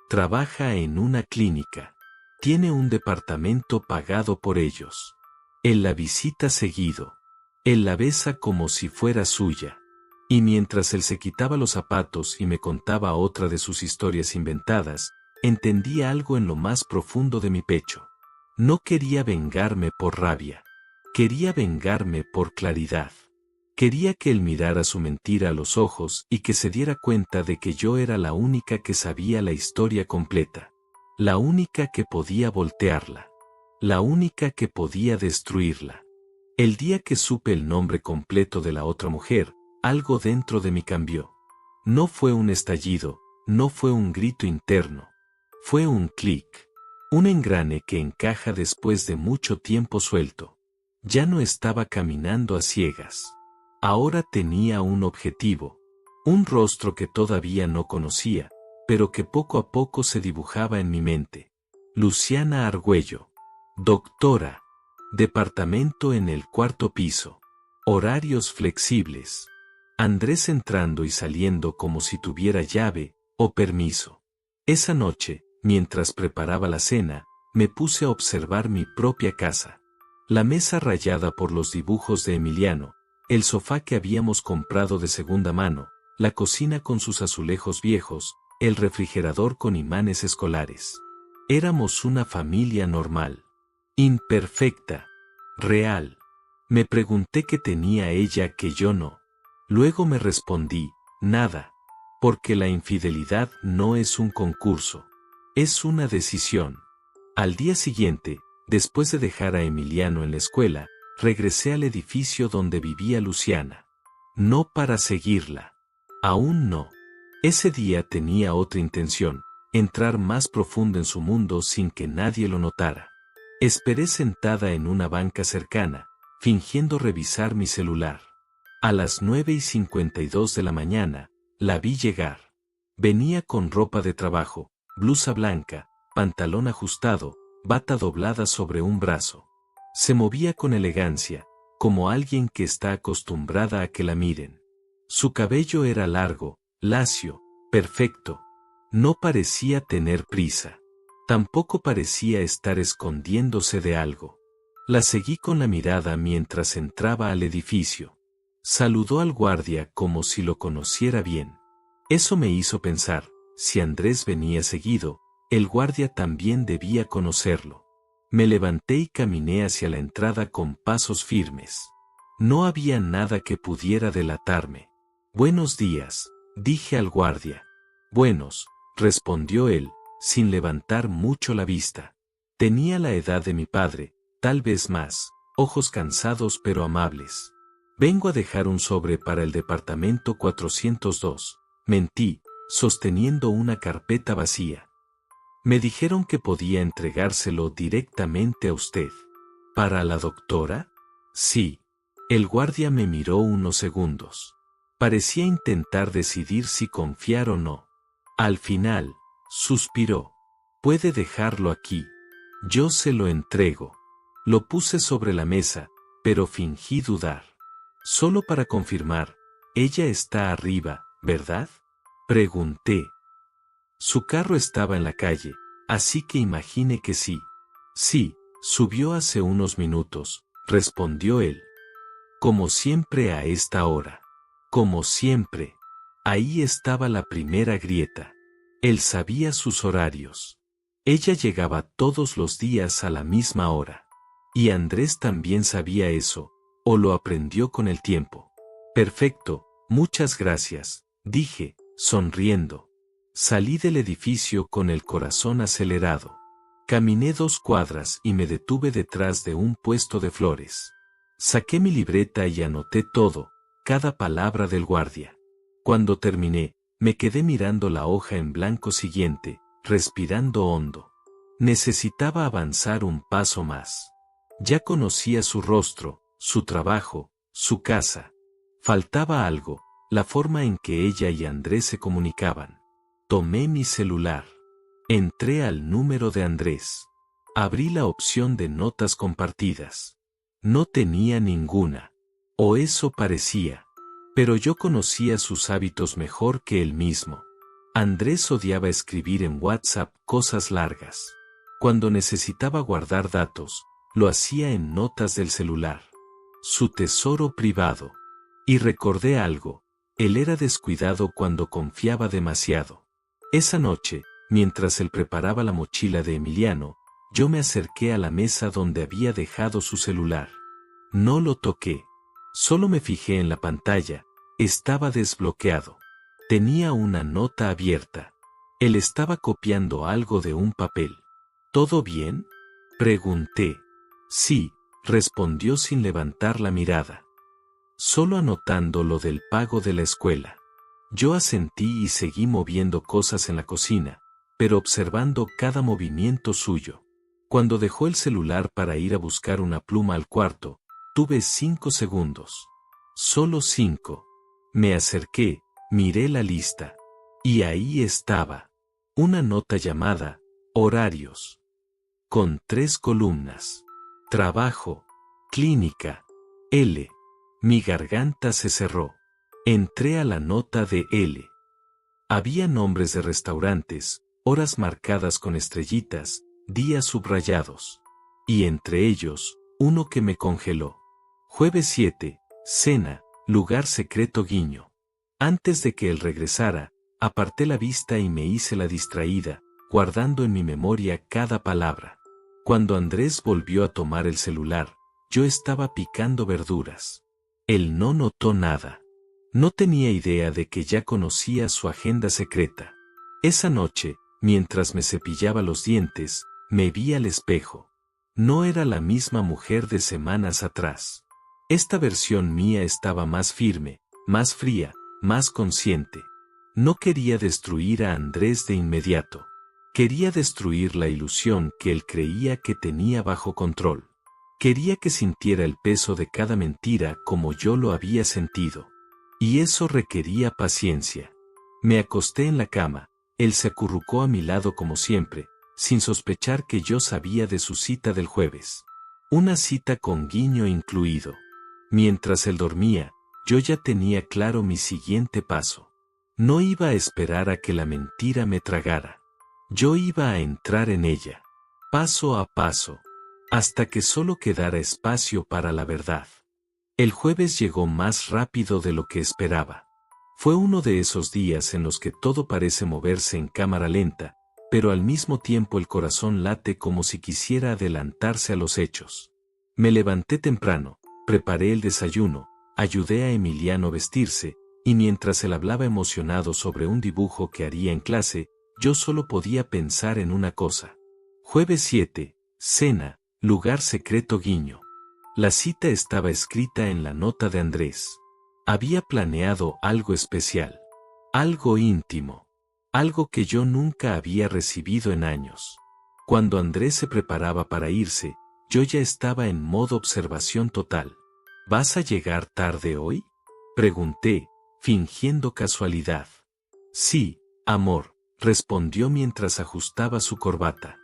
Trabaja en una clínica. Tiene un departamento pagado por ellos. Él la visita seguido. Él la besa como si fuera suya. Y mientras él se quitaba los zapatos y me contaba otra de sus historias inventadas, entendí algo en lo más profundo de mi pecho. No quería vengarme por rabia. Quería vengarme por claridad. Quería que él mirara su mentira a los ojos y que se diera cuenta de que yo era la única que sabía la historia completa. La única que podía voltearla. La única que podía destruirla. El día que supe el nombre completo de la otra mujer, algo dentro de mí cambió. No fue un estallido, no fue un grito interno. Fue un clic. Un engrane que encaja después de mucho tiempo suelto. Ya no estaba caminando a ciegas. Ahora tenía un objetivo. Un rostro que todavía no conocía, pero que poco a poco se dibujaba en mi mente. Luciana Argüello. Doctora. Departamento en el 4º piso. Horarios flexibles. Andrés entrando y saliendo como si tuviera llave o permiso. Esa noche, mientras preparaba la cena, me puse a observar mi propia casa. La mesa rayada por los dibujos de Emiliano, el sofá que habíamos comprado de segunda mano, la cocina con sus azulejos viejos, el refrigerador con imanes escolares. Éramos una familia normal. Imperfecta. Real. Me pregunté qué tenía ella que yo no. Luego me respondí, nada. Porque la infidelidad no es un concurso. Es una decisión. Al día siguiente, después de dejar a Emiliano en la escuela, regresé al edificio donde vivía Luciana. No para seguirla. Aún no. Ese día tenía otra intención, entrar más profundo en su mundo sin que nadie lo notara. Esperé sentada en una banca cercana, fingiendo revisar mi celular. A las 9:52 de la mañana, la vi llegar. Venía con ropa de trabajo, blusa blanca, pantalón ajustado, bata doblada sobre un brazo. Se movía con elegancia, como alguien que está acostumbrada a que la miren. Su cabello era largo, lacio, perfecto. No parecía tener prisa. Tampoco parecía estar escondiéndose de algo. La seguí con la mirada mientras entraba al edificio. Saludó al guardia como si lo conociera bien. Eso me hizo pensar, si Andrés venía seguido, el guardia también debía conocerlo. Me levanté y caminé hacia la entrada con pasos firmes. No había nada que pudiera delatarme. Buenos días, Dije al guardia. Buenos, respondió él, sin levantar mucho la vista. Tenía la edad de mi padre, tal vez más, ojos cansados pero amables. Vengo a dejar un sobre para el departamento 402. Mentí, sosteniendo una carpeta vacía. Me dijeron que podía entregárselo directamente a usted. ¿Para la doctora? Sí. El guardia me miró unos segundos. Parecía intentar decidir si confiar o no. Al final, suspiró. Puede dejarlo aquí. Yo se lo entrego. Lo puse sobre la mesa, pero fingí dudar. Solo para confirmar, ella está arriba, ¿verdad? Pregunté. Su carro estaba en la calle, así que imaginé que sí. Sí, subió hace unos minutos, respondió él. Como siempre a esta hora. Como siempre. Ahí estaba la primera grieta. Él sabía sus horarios. Ella llegaba todos los días a la misma hora. Y Andrés también sabía eso, o lo aprendió con el tiempo. Perfecto, muchas gracias, dije, sonriendo. Salí del edificio con el corazón acelerado. Caminé 2 cuadras y me detuve detrás de un puesto de flores. Saqué mi libreta y anoté todo, cada palabra del guardia. Cuando terminé, me quedé mirando la hoja en blanco siguiente, respirando hondo. Necesitaba avanzar un paso más. Ya conocía su rostro, su trabajo, su casa. Faltaba algo, la forma en que ella y Andrés se comunicaban. Tomé mi celular. Entré al número de Andrés. Abrí la opción de notas compartidas. No tenía ninguna. O eso parecía. Pero yo conocía sus hábitos mejor que él mismo. Andrés odiaba escribir en WhatsApp cosas largas. Cuando necesitaba guardar datos, lo hacía en notas del celular. Su tesoro privado. Y recordé algo. Él era descuidado cuando confiaba demasiado. Esa noche, mientras él preparaba la mochila de Emiliano, yo me acerqué a la mesa donde había dejado su celular. No lo toqué. Solo me fijé en la pantalla. Estaba desbloqueado. Tenía una nota abierta. Él estaba copiando algo de un papel. ¿Todo bien? Pregunté. Sí, respondió sin levantar la mirada. Solo anotando lo del pago de la escuela. Yo asentí y seguí moviendo cosas en la cocina, pero observando cada movimiento suyo. Cuando dejó el celular para ir a buscar una pluma al cuarto, tuve 5 segundos. Solo 5. Me acerqué, miré la lista. Y ahí estaba. Una nota llamada, horarios. Con 3 columnas. Trabajo. Clínica. L. Mi garganta se cerró. Entré a la nota de L. Había nombres de restaurantes, horas marcadas con estrellitas, días subrayados. Y entre ellos, uno que me congeló. Jueves 7, cena, lugar secreto guiño. Antes de que él regresara, aparté la vista y me hice la distraída, guardando en mi memoria cada palabra. Cuando Andrés volvió a tomar el celular, yo estaba picando verduras. Él no notó nada. No tenía idea de que ya conocía su agenda secreta. Esa noche, mientras me cepillaba los dientes, me vi al espejo. No era la misma mujer de semanas atrás. Esta versión mía estaba más firme, más fría, más consciente. No quería destruir a Andrés de inmediato. Quería destruir la ilusión que él creía que tenía bajo control. Quería que sintiera el peso de cada mentira como yo lo había sentido. Y eso requería paciencia. Me acosté en la cama, él se acurrucó a mi lado como siempre, sin sospechar que yo sabía de su cita del jueves. Una cita con guiño incluido. Mientras él dormía, yo ya tenía claro mi siguiente paso. No iba a esperar a que la mentira me tragara. Yo iba a entrar en ella, paso a paso, hasta que solo quedara espacio para la verdad. El jueves llegó más rápido de lo que esperaba. Fue uno de esos días en los que todo parece moverse en cámara lenta, pero al mismo tiempo el corazón late como si quisiera adelantarse a los hechos. Me levanté temprano, preparé el desayuno, ayudé a Emiliano a vestirse, y mientras él hablaba emocionado sobre un dibujo que haría en clase, yo solo podía pensar en una cosa. Jueves 7, cena, lugar secreto guiño. La cita estaba escrita en la nota de Andrés. Había planeado algo especial, algo íntimo, algo que yo nunca había recibido en años. Cuando Andrés se preparaba para irse, yo ya estaba en modo observación total. ¿Vas a llegar tarde hoy?, pregunté, fingiendo casualidad. Sí, amor, respondió mientras ajustaba su corbata.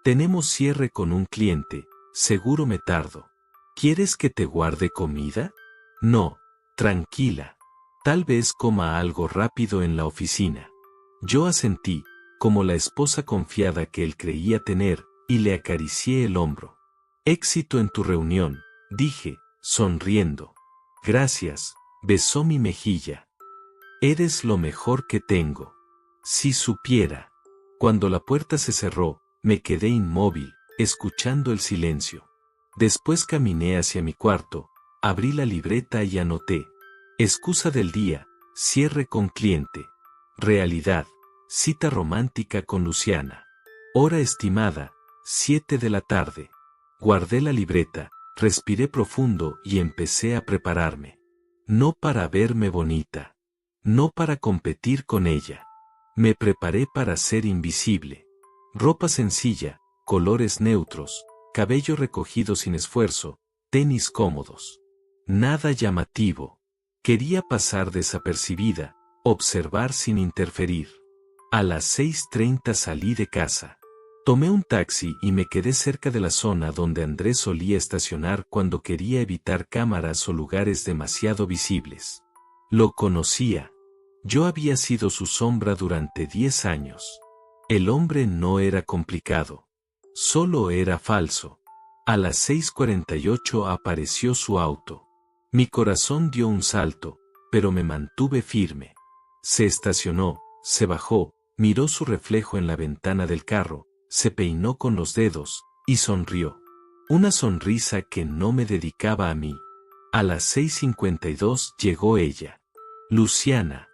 Tenemos cierre con un cliente, seguro me tardo. ¿Quieres que te guarde comida? No, tranquila. Tal vez coma algo rápido en la oficina. Yo asentí, como la esposa confiada que él creía tener, y le acaricié el hombro. Éxito en tu reunión, dije, sonriendo. Gracias, besó mi mejilla. Eres lo mejor que tengo. Si supiera. Cuando la puerta se cerró, me quedé inmóvil, escuchando el silencio. Después caminé hacia mi cuarto, abrí la libreta y anoté. Excusa del día, cierre con cliente. Realidad, cita romántica con Luciana. Hora estimada, 7 de la tarde. Guardé la libreta, respiré profundo y empecé a prepararme. No para verme bonita. No para competir con ella. Me preparé para ser invisible. Ropa sencilla, colores neutros, cabello recogido sin esfuerzo, tenis cómodos. Nada llamativo. Quería pasar desapercibida, observar sin interferir. A las 6:30 salí de casa. Tomé un taxi y me quedé cerca de la zona donde Andrés solía estacionar cuando quería evitar cámaras o lugares demasiado visibles. Lo conocía. Yo había sido su sombra durante 10 años. El hombre no era complicado. Solo era falso. A las 6:48 apareció su auto. Mi corazón dio un salto, pero me mantuve firme. Se estacionó, se bajó, miró su reflejo en la ventana del carro, se peinó con los dedos, y sonrió. Una sonrisa que no me dedicaba a mí. A las 6:52 llegó ella. Luciana.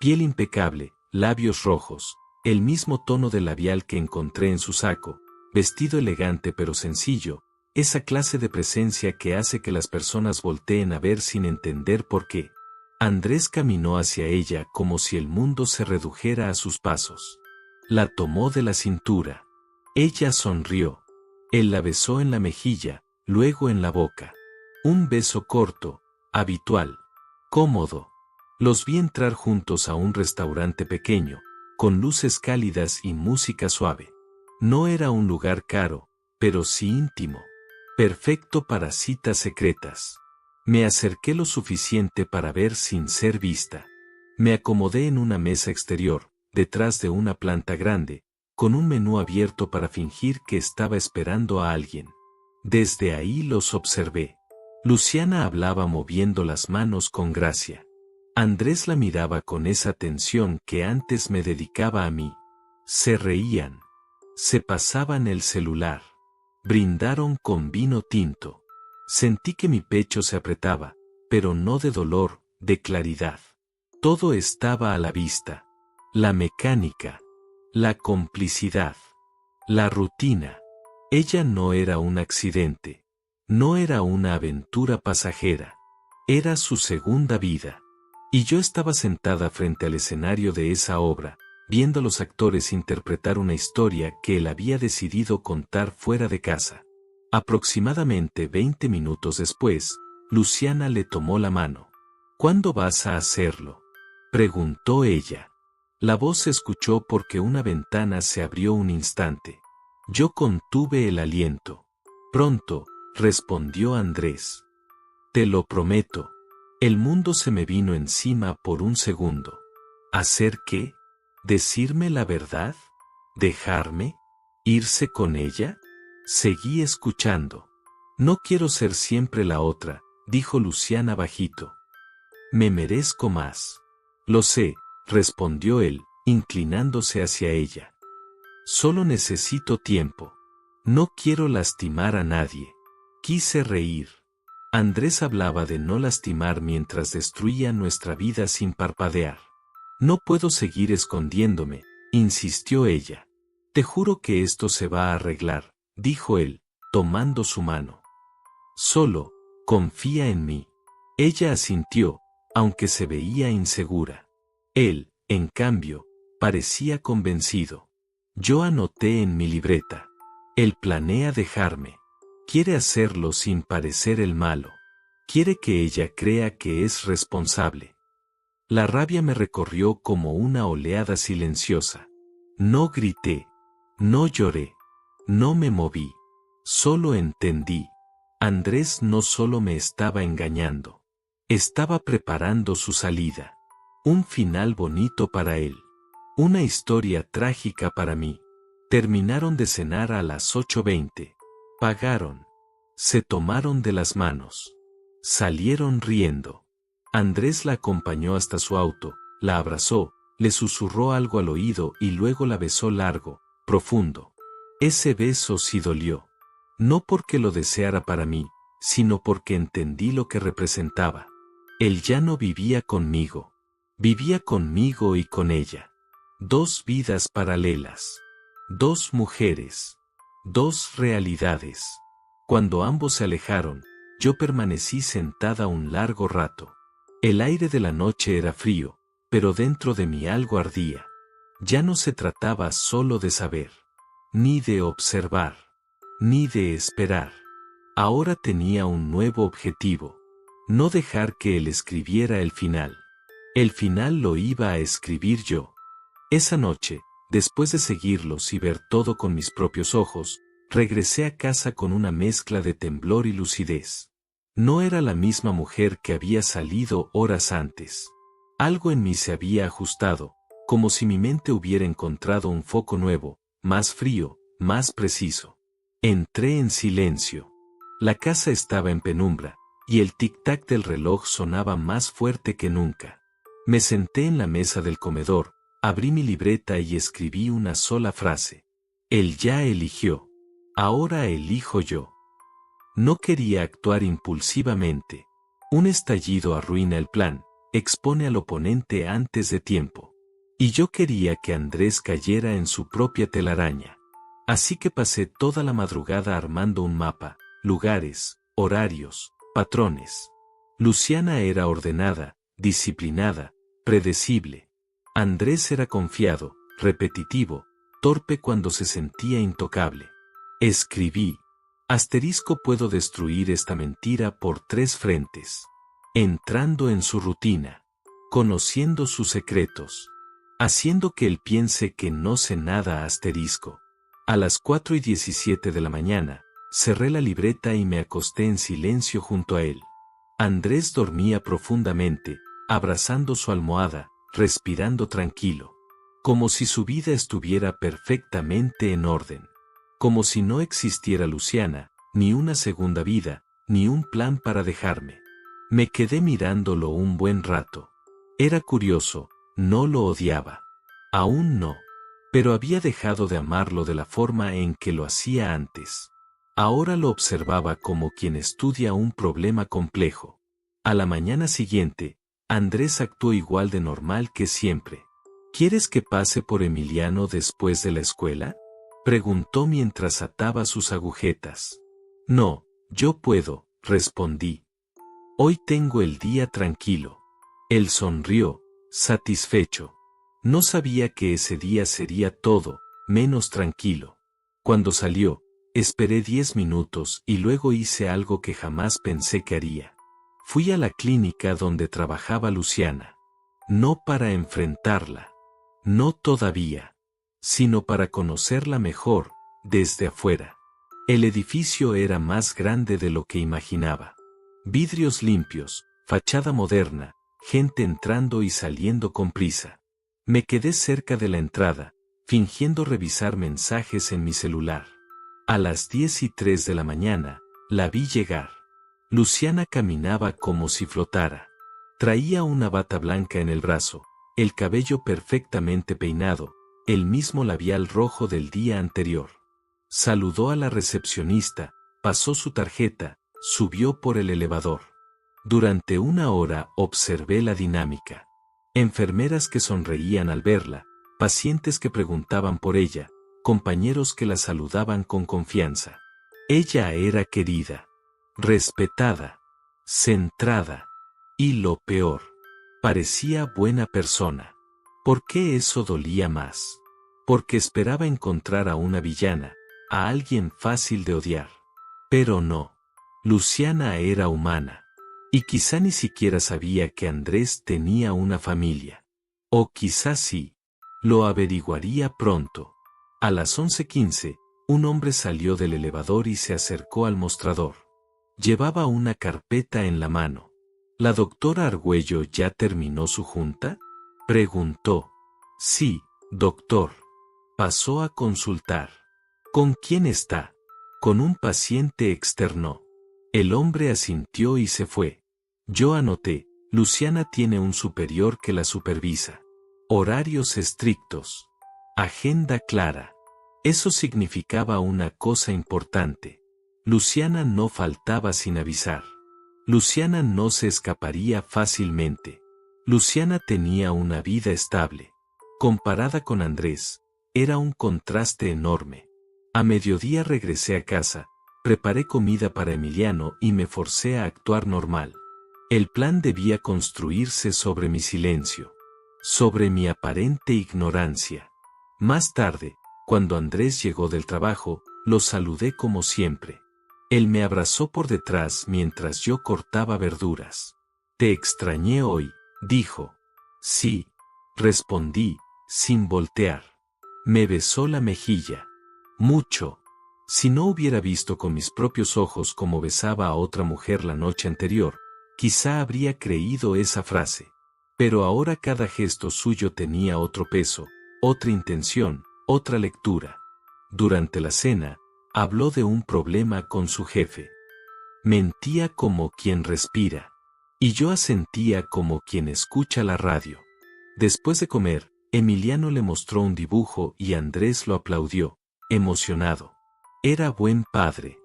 Piel impecable, labios rojos, el mismo tono de labial que encontré en su saco, vestido elegante pero sencillo, esa clase de presencia que hace que las personas volteen a ver sin entender por qué. Andrés caminó hacia ella como si el mundo se redujera a sus pasos. La tomó de la cintura. Ella sonrió. Él la besó en la mejilla, luego en la boca. Un beso corto, habitual, cómodo. Los vi entrar juntos a un restaurante pequeño, con luces cálidas y música suave. No era un lugar caro, pero sí íntimo. Perfecto para citas secretas. Me acerqué lo suficiente para ver sin ser vista. Me acomodé en una mesa exterior, detrás de una planta grande, con un menú abierto para fingir que estaba esperando a alguien. Desde ahí los observé. Luciana hablaba moviendo las manos con gracia. Andrés la miraba con esa atención que antes me dedicaba a mí. Se reían. Se pasaban el celular. Brindaron con vino tinto. Sentí que mi pecho se apretaba, pero no de dolor, de claridad. Todo estaba a la vista. La mecánica. La complicidad. La rutina. Ella no era un accidente. No era una aventura pasajera. Era su segunda vida. Y yo estaba sentada frente al escenario de esa obra, viendo a los actores interpretar una historia que él había decidido contar fuera de casa. Aproximadamente 20 minutos después, Luciana le tomó la mano. ¿Cuándo vas a hacerlo?, preguntó ella. La voz se escuchó porque una ventana se abrió un instante. Yo contuve el aliento. Pronto, respondió Andrés. Te lo prometo. El mundo se me vino encima por un segundo. ¿Hacer qué? ¿Decirme la verdad? ¿Dejarme? ¿Irse con ella? Seguí escuchando. No quiero ser siempre la otra, dijo Luciana bajito. Me merezco más. Lo sé, respondió él, inclinándose hacia ella. Solo necesito tiempo. No quiero lastimar a nadie. Quise reír. Andrés hablaba de no lastimar mientras destruía nuestra vida sin parpadear. No puedo seguir escondiéndome, insistió ella. Te juro que esto se va a arreglar, dijo él, tomando su mano. Solo, confía en mí. Ella asintió, aunque se veía insegura. Él, en cambio, parecía convencido. Yo anoté en mi libreta. Él planea dejarme. Quiere hacerlo sin parecer el malo. Quiere que ella crea que es responsable. La rabia me recorrió como una oleada silenciosa. No grité, no lloré, no me moví, solo entendí. Andrés no solo me estaba engañando, estaba preparando su salida. Un final bonito para él. Una historia trágica para mí. Terminaron de cenar a las 8:20. Pagaron. Se tomaron de las manos. Salieron riendo. Andrés la acompañó hasta su auto, la abrazó, le susurró algo al oído y luego la besó largo, profundo. Ese beso sí dolió. No porque lo deseara para mí, sino porque entendí lo que representaba. Él ya no vivía conmigo. Vivía conmigo y con ella. Dos vidas paralelas. Dos mujeres. Dos realidades. Cuando ambos se alejaron, yo permanecí sentada un largo rato. El aire de la noche era frío, pero dentro de mí algo ardía. Ya no se trataba solo de saber, ni de observar, ni de esperar. Ahora tenía un nuevo objetivo. No dejar que él escribiera el final. El final lo iba a escribir yo. Esa noche, después de seguirlos y ver todo con mis propios ojos, regresé a casa con una mezcla de temblor y lucidez. No era la misma mujer que había salido horas antes. Algo en mí se había ajustado, como si mi mente hubiera encontrado un foco nuevo, más frío, más preciso. Entré en silencio. La casa estaba en penumbra, y el tic-tac del reloj sonaba más fuerte que nunca. Me senté en la mesa del comedor, abrí mi libreta y escribí una sola frase. Él ya eligió. Ahora elijo yo. No quería actuar impulsivamente. Un estallido arruina el plan, expone al oponente antes de tiempo. Y yo quería que Andrés cayera en su propia telaraña. Así que pasé toda la madrugada armando un mapa, lugares, horarios, patrones. Luciana era ordenada, disciplinada, predecible. Andrés era confiado, repetitivo, torpe cuando se sentía intocable. Escribí. Asterisco puedo destruir esta mentira por 3 frentes. Entrando en su rutina. Conociendo sus secretos. Haciendo que él piense que no sé nada asterisco. A las 4:17 de la mañana, cerré la libreta y me acosté en silencio junto a él. Andrés dormía profundamente, abrazando su almohada, respirando tranquilo. Como si su vida estuviera perfectamente en orden. Como si no existiera Luciana, ni una segunda vida, ni un plan para dejarme. Me quedé mirándolo un buen rato. Era curioso, no lo odiaba. Aún no. Pero había dejado de amarlo de la forma en que lo hacía antes. Ahora lo observaba como quien estudia un problema complejo. A la mañana siguiente, Andrés actuó igual de normal que siempre. ¿Quieres que pase por Emiliano después de la escuela?, preguntó mientras ataba sus agujetas. No, yo puedo, respondí. Hoy tengo el día tranquilo. Él sonrió, satisfecho. No sabía que ese día sería todo, menos tranquilo. Cuando salió, esperé 10 minutos y luego hice algo que jamás pensé que haría. Fui a la clínica donde trabajaba Luciana. No para enfrentarla. No todavía. Sino para conocerla mejor, desde afuera. El edificio era más grande de lo que imaginaba. Vidrios limpios, fachada moderna, gente entrando y saliendo con prisa. Me quedé cerca de la entrada, fingiendo revisar mensajes en mi celular. A las 10:03 de la mañana, la vi llegar. Luciana caminaba como si flotara. Traía una bata blanca en el brazo, el cabello perfectamente peinado, el mismo labial rojo del día anterior. Saludó a la recepcionista, pasó su tarjeta, Subió por el elevador. Durante 1 hora observé la dinámica. Enfermeras que sonreían al verla, pacientes que preguntaban por ella, compañeros que la saludaban con confianza. Ella era querida, respetada, centrada, y lo peor, parecía buena persona. ¿Por qué eso dolía más? Porque esperaba encontrar a una villana, a alguien fácil de odiar. Pero no. Luciana era humana. Y quizá ni siquiera sabía que Andrés tenía una familia. O quizá sí. Lo averiguaría pronto. A las 11:15, un hombre salió del elevador y se acercó al mostrador. Llevaba una carpeta en la mano. ¿La doctora Argüello ya terminó su junta?, preguntó. Sí, doctor. Pasó a consultar. ¿Con quién está? Con un paciente externo. El hombre asintió y se fue. Yo anoté, Luciana tiene un superior que la supervisa. Horarios estrictos. Agenda clara. Eso significaba una cosa importante. Luciana no faltaba sin avisar. Luciana no se escaparía fácilmente. Luciana tenía una vida estable. Comparada con Andrés, era un contraste enorme. A mediodía regresé a casa, preparé comida para Emiliano y me forcé a actuar normal. El plan debía construirse sobre mi silencio, sobre mi aparente ignorancia. Más tarde, cuando Andrés llegó del trabajo, lo saludé como siempre. Él me abrazó por detrás mientras yo cortaba verduras. Te extrañé hoy, dijo. Sí, respondí, sin voltear. Me besó la mejilla. Mucho. Si no hubiera visto con mis propios ojos cómo besaba a otra mujer la noche anterior, quizá habría creído esa frase. Pero ahora cada gesto suyo tenía otro peso, otra intención, otra lectura. Durante la cena, habló de un problema con su jefe. Mentía como quien respira. Y yo asentía como quien escucha la radio. Después de comer, Emiliano le mostró un dibujo y Andrés lo aplaudió, emocionado. Era buen padre.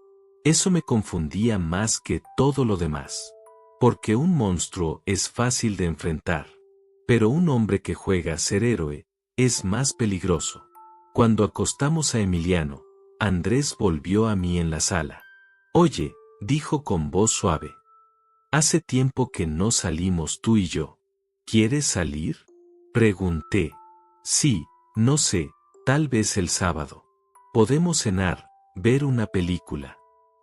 Eso me confundía más que todo lo demás. Porque un monstruo es fácil de enfrentar. Pero un hombre que juega a ser héroe es más peligroso. Cuando acostamos a Emiliano, Andrés volvió a mí en la sala. Oye, dijo con voz suave. Hace tiempo que no salimos tú y yo. ¿Quieres salir?, pregunté. Sí, no sé, tal vez el sábado. Podemos cenar, ver una película.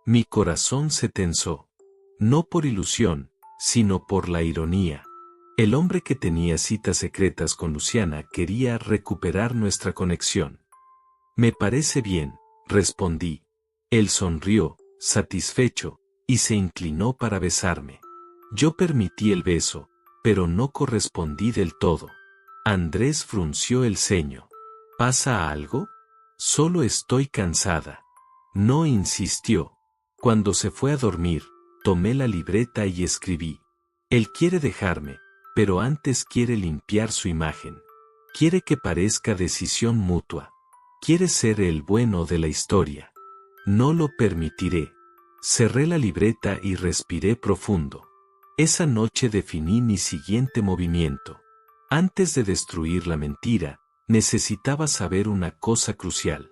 Mi corazón se tensó. No por ilusión, sino por la ironía. El hombre que tenía citas secretas con Luciana quería recuperar nuestra conexión. Me parece bien, respondí. Él sonrió, satisfecho, y se inclinó para besarme. Yo permití el beso, pero no correspondí del todo. Andrés frunció el ceño. ¿Pasa algo? Solo estoy cansada. No insistió. Cuando se fue a dormir, tomé la libreta y escribí. Él quiere dejarme, pero antes quiere limpiar su imagen. Quiere que parezca decisión mutua. Quiere ser el bueno de la historia. No lo permitiré. Cerré la libreta y respiré profundo. Esa noche definí mi siguiente movimiento. Antes de destruir la mentira, necesitaba saber una cosa crucial.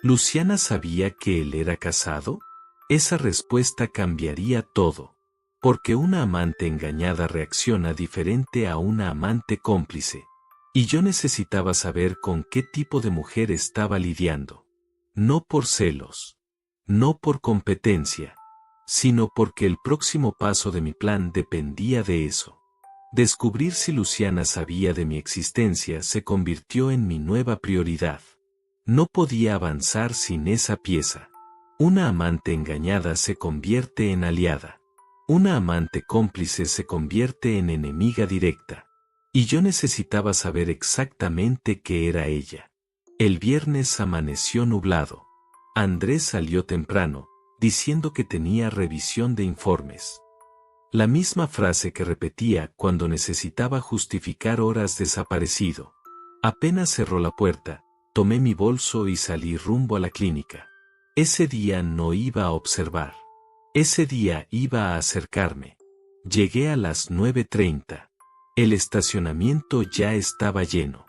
¿Luciana sabía que él era casado? Esa respuesta cambiaría todo. Porque una amante engañada reacciona diferente a una amante cómplice. Y yo necesitaba saber con qué tipo de mujer estaba lidiando. No por celos. No por competencia. Sino porque el próximo paso de mi plan dependía de eso. Descubrir si Luciana sabía de mi existencia se convirtió en mi nueva prioridad. No podía avanzar sin esa pieza. Una amante engañada se convierte en aliada. Una amante cómplice se convierte en enemiga directa. Y yo necesitaba saber exactamente qué era ella. El viernes amaneció nublado. Andrés salió temprano, diciendo que tenía revisión de informes. La misma frase que repetía cuando necesitaba justificar horas desaparecido. Apenas cerró la puerta, tomé mi bolso y salí rumbo a la clínica. Ese día no iba a observar. Ese día iba a acercarme. Llegué a las 9:30. El estacionamiento ya estaba lleno.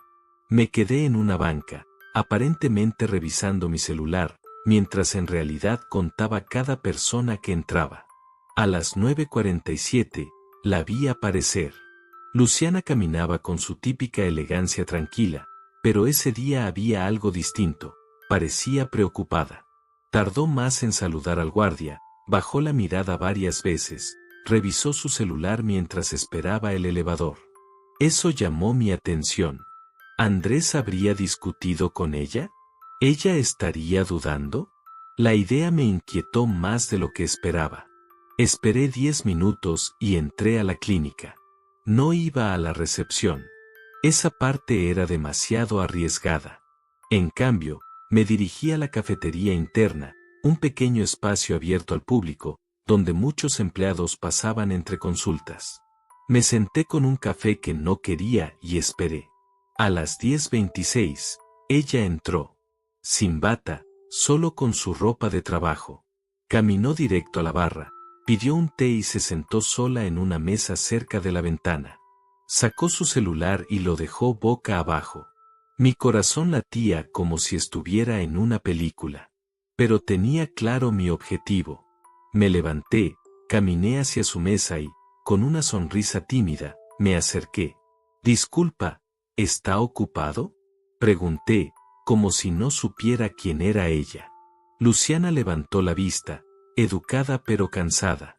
Me quedé en una banca, aparentemente revisando mi celular, mientras en realidad contaba cada persona que entraba. A las 9:47, la vi aparecer. Luciana caminaba con su típica elegancia tranquila, pero ese día había algo distinto, parecía preocupada. Tardó más en saludar al guardia, bajó la mirada varias veces, revisó su celular mientras esperaba el elevador. Eso llamó mi atención. ¿Andrés habría discutido con ella? ¿Ella estaría dudando? La idea me inquietó más de lo que esperaba. Esperé 10 minutos y entré a la clínica. No iba a la recepción. Esa parte era demasiado arriesgada. En cambio, me dirigí a la cafetería interna, un pequeño espacio abierto al público, donde muchos empleados pasaban entre consultas. Me senté con un café que no quería y esperé. A las 10:26, ella entró. Sin bata, solo con su ropa de trabajo. Caminó directo a la barra, pidió un té y se sentó sola en una mesa cerca de la ventana. Sacó su celular y lo dejó boca abajo. Mi corazón latía como si estuviera en una película. Pero tenía claro mi objetivo. Me levanté, caminé hacia su mesa y, con una sonrisa tímida, me acerqué. «Disculpa, ¿está ocupado?», pregunté, como si no supiera quién era ella. Luciana levantó la vista, educada pero cansada.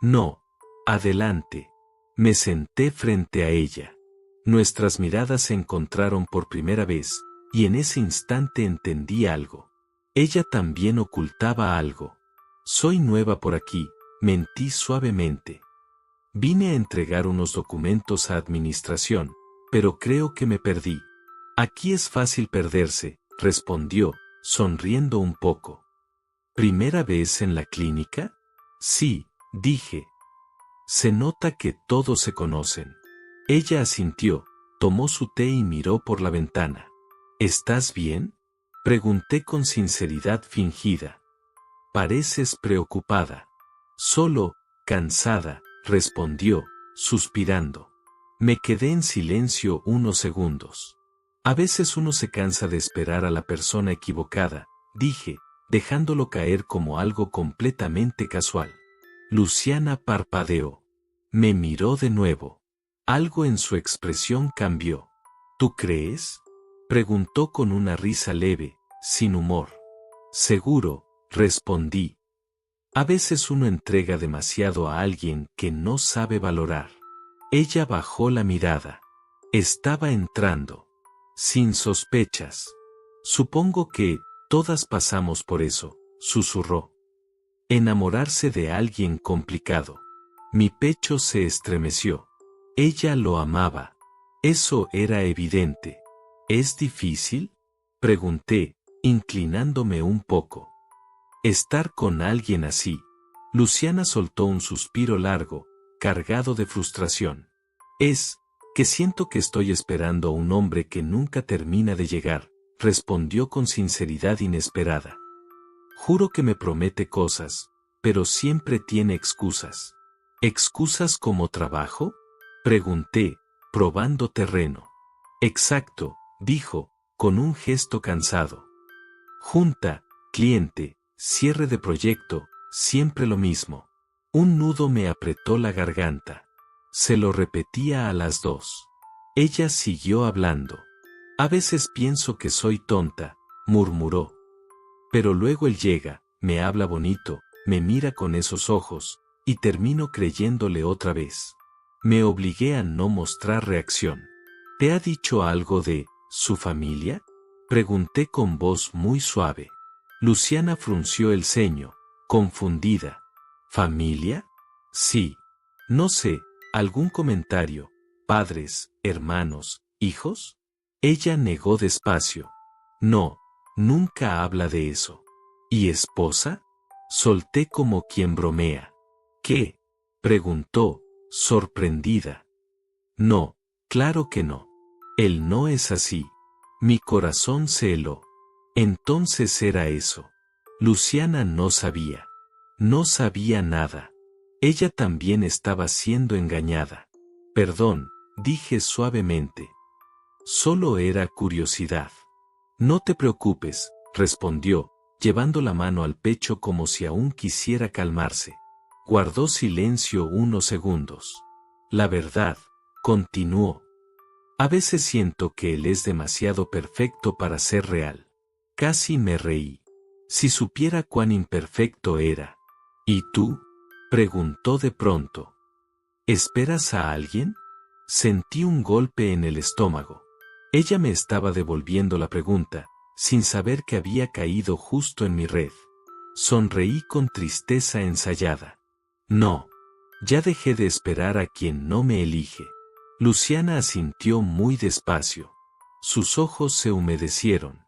«No, adelante». Me senté frente a ella. Nuestras miradas se encontraron por primera vez, y en ese instante entendí algo. Ella también ocultaba algo. «Soy nueva por aquí», mentí suavemente. «Vine a entregar unos documentos a administración, pero creo que me perdí». «Aquí es fácil perderse», respondió, sonriendo un poco. «¿Primera vez en la clínica?». «Sí», dije. «Se nota que todos se conocen». Ella asintió, tomó su té y miró por la ventana. «¿Estás bien?», pregunté con sinceridad fingida. «Pareces preocupada». «Solo, cansada», respondió, suspirando. Me quedé en silencio unos segundos. «A veces uno se cansa de esperar a la persona equivocada», dije, dejándolo caer como algo completamente casual. Luciana parpadeó. Me miró de nuevo. Algo en su expresión cambió. «¿Tú crees?», preguntó con una risa leve, sin humor. «Seguro», respondí. A veces uno entrega demasiado a alguien que no sabe valorar. Ella bajó la mirada. Estaba entrando. Sin sospechas. «Supongo que todas pasamos por eso», susurró. Enamorarse de alguien complicado. Mi pecho se estremeció. Ella lo amaba. Eso era evidente. «¿Es difícil?», pregunté, inclinándome un poco. «Estar con alguien así». Luciana soltó un suspiro largo, cargado de frustración. «Es que siento que estoy esperando a un hombre que nunca termina de llegar», respondió con sinceridad inesperada. «Juro que me promete cosas, pero siempre tiene excusas». «¿Excusas como trabajo?», pregunté, probando terreno. «Exacto», dijo, con un gesto cansado. «Junta, cliente, cierre de proyecto, siempre lo mismo». Un nudo me apretó la garganta. Se lo repetía a las dos. Ella siguió hablando. «A veces pienso que soy tonta», murmuró. «Pero luego él llega, me habla bonito, me mira con esos ojos, y termino creyéndole otra vez». Me obligué a no mostrar reacción. «¿Te ha dicho algo de su familia?», pregunté con voz muy suave. Luciana frunció el ceño, confundida. «¿Familia?». «Sí. No sé, algún comentario. Padres, hermanos, hijos». Ella negó despacio. «No, nunca habla de eso». «¿Y esposa?». Solté como quien bromea. «¿Qué?», preguntó, sorprendida. «No, claro que no. Él no es así». Mi corazón se heló. Entonces era eso. Luciana no sabía. No sabía nada. Ella también estaba siendo engañada. Perdón, dije suavemente. Solo era curiosidad. No te preocupes, respondió, llevando la mano al pecho como si aún quisiera calmarse. Guardó silencio unos segundos. La verdad, continuó. A veces siento que él es demasiado perfecto para ser real. Casi me reí. Si supiera cuán imperfecto era. ¿Y tú? Preguntó de pronto. ¿Esperas a alguien? Sentí un golpe en el estómago. Ella me estaba devolviendo la pregunta, sin saber que había caído justo en mi red. Sonreí con tristeza ensayada. No. Ya dejé de esperar a quien no me elige. Luciana asintió muy despacio. Sus ojos se humedecieron.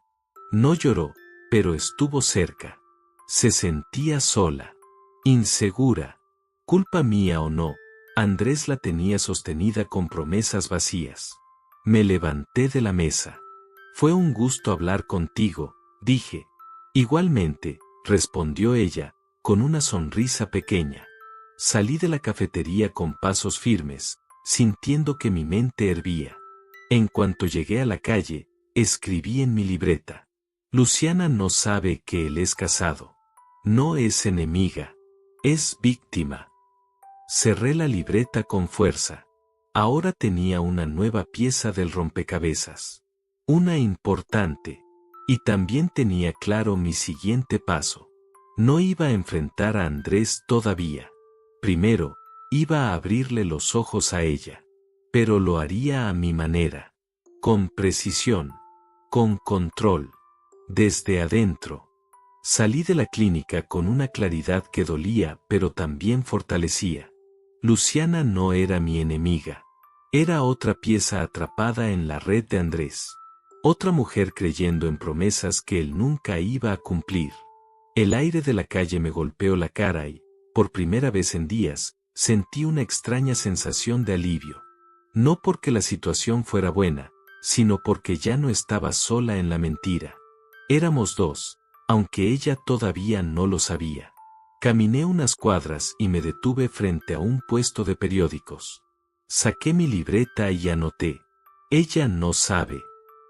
No lloró, pero estuvo cerca. Se sentía sola. Insegura. Culpa mía o no, Andrés la tenía sostenida con promesas vacías. Me levanté de la mesa. Fue un gusto hablar contigo, dije. Igualmente, respondió ella, con una sonrisa pequeña. Salí de la cafetería con pasos firmes, sintiendo que mi mente hervía. En cuanto llegué a la calle, escribí en mi libreta. Luciana no sabe que él es casado. No es enemiga. Es víctima. Cerré la libreta con fuerza. Ahora tenía una nueva pieza del rompecabezas. Una importante. Y también tenía claro mi siguiente paso. No iba a enfrentar a Andrés todavía. Primero, iba a abrirle los ojos a ella. Pero lo haría a mi manera. Con precisión. Con control. Desde adentro. Salí de la clínica con una claridad que dolía pero también fortalecía. Luciana no era mi enemiga. Era otra pieza atrapada en la red de Andrés. Otra mujer creyendo en promesas que él nunca iba a cumplir. El aire de la calle me golpeó la cara y, por primera vez en días, sentí una extraña sensación de alivio. No porque la situación fuera buena, sino porque ya no estaba sola en la mentira. Éramos dos, aunque ella todavía no lo sabía. Caminé unas cuadras y me detuve frente a un puesto de periódicos. Saqué mi libreta y anoté. Ella no sabe.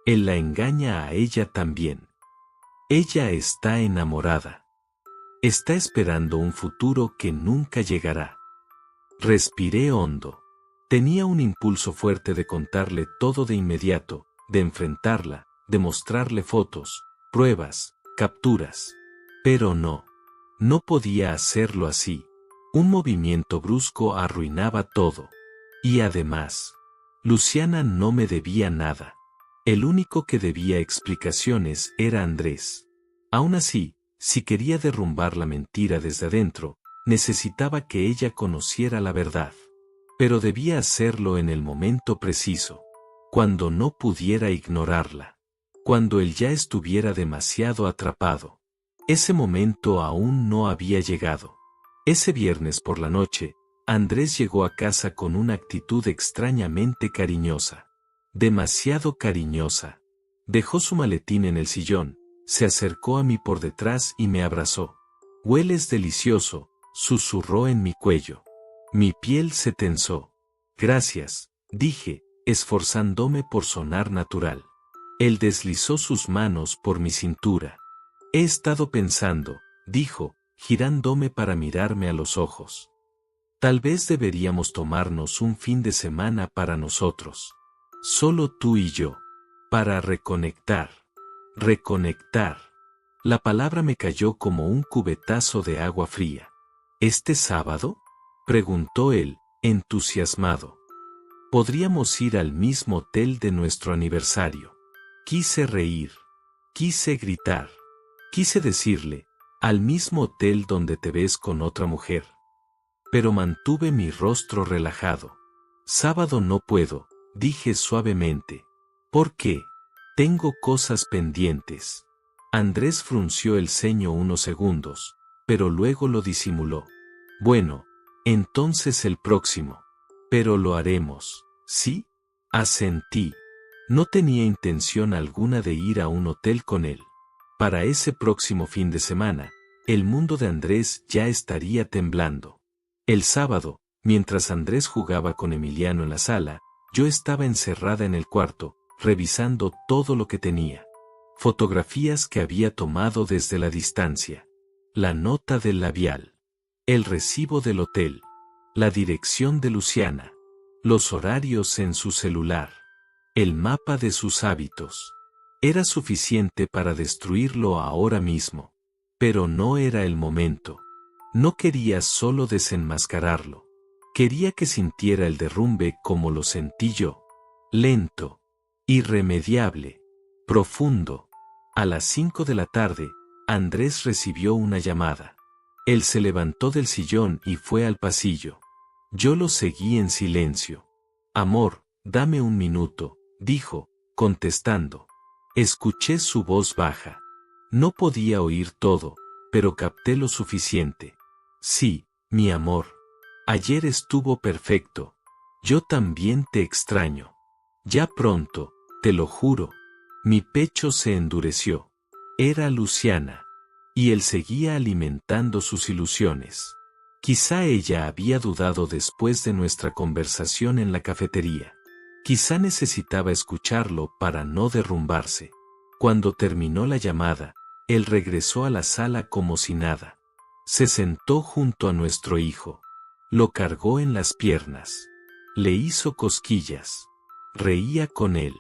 Él la engaña a ella también. Ella está enamorada. Está esperando un futuro que nunca llegará. Respiré hondo. Tenía un impulso fuerte de contarle todo de inmediato, de enfrentarla, de mostrarle fotos, pruebas, capturas. Pero no. No podía hacerlo así. Un movimiento brusco arruinaba todo. Y además, Luciana no me debía nada. El único que debía explicaciones era Andrés. Aún así, si quería derrumbar la mentira desde adentro, necesitaba que ella conociera la verdad. Pero debía hacerlo en el momento preciso, cuando no pudiera ignorarla, cuando él ya estuviera demasiado atrapado. Ese momento aún no había llegado. Ese viernes por la noche, Andrés llegó a casa con una actitud extrañamente cariñosa. Demasiado cariñosa. Dejó su maletín en el sillón, se acercó a mí por detrás y me abrazó. «Hueles delicioso», susurró en mi cuello. Mi piel se tensó. «Gracias», dije, esforzándome por sonar natural. Él deslizó sus manos por mi cintura. «He estado pensando», dijo, girándome para mirarme a los ojos. «Tal vez deberíamos tomarnos un fin de semana para nosotros. Solo tú y yo. Para reconectar». Reconectar. La palabra me cayó como un cubetazo de agua fría. «¿Este sábado?», preguntó él, entusiasmado. «Podríamos ir al mismo hotel de nuestro aniversario». Quise reír. Quise gritar. Quise decirle, «al mismo hotel donde te ves con otra mujer». Pero mantuve mi rostro relajado. «Sábado no puedo», dije suavemente. «¿Por qué?» «Tengo cosas pendientes». Andrés frunció el ceño unos segundos, pero luego lo disimuló. «Bueno, entonces el próximo. Pero lo haremos, ¿sí?». Asentí. No tenía intención alguna de ir a un hotel con él. Para ese próximo fin de semana, el mundo de Andrés ya estaría temblando. El sábado, mientras Andrés jugaba con Emiliano en la sala, yo estaba encerrada en el cuarto, revisando todo lo que tenía. Fotografías que había tomado desde la distancia. La nota del labial. El recibo del hotel. La dirección de Luciana. Los horarios en su celular. El mapa de sus hábitos. Era suficiente para destruirlo ahora mismo. Pero no era el momento. No quería solo desenmascararlo. Quería que sintiera el derrumbe como lo sentí yo. Lento. Irremediable. Profundo. A las 5 de la tarde, Andrés recibió una llamada. Él se levantó del sillón y fue al pasillo. Yo lo seguí en silencio. Amor, dame un minuto, dijo, contestando. Escuché su voz baja. No podía oír todo, pero capté lo suficiente. Sí, mi amor. Ayer estuvo perfecto. Yo también te extraño. Ya pronto, te lo juro. Mi pecho se endureció. Era Luciana. Y él seguía alimentando sus ilusiones. Quizá ella había dudado después de nuestra conversación en la cafetería. Quizá necesitaba escucharlo para no derrumbarse. Cuando terminó la llamada, él regresó a la sala como si nada. Se sentó junto a nuestro hijo. Lo cargó en las piernas. Le hizo cosquillas. Reía con él.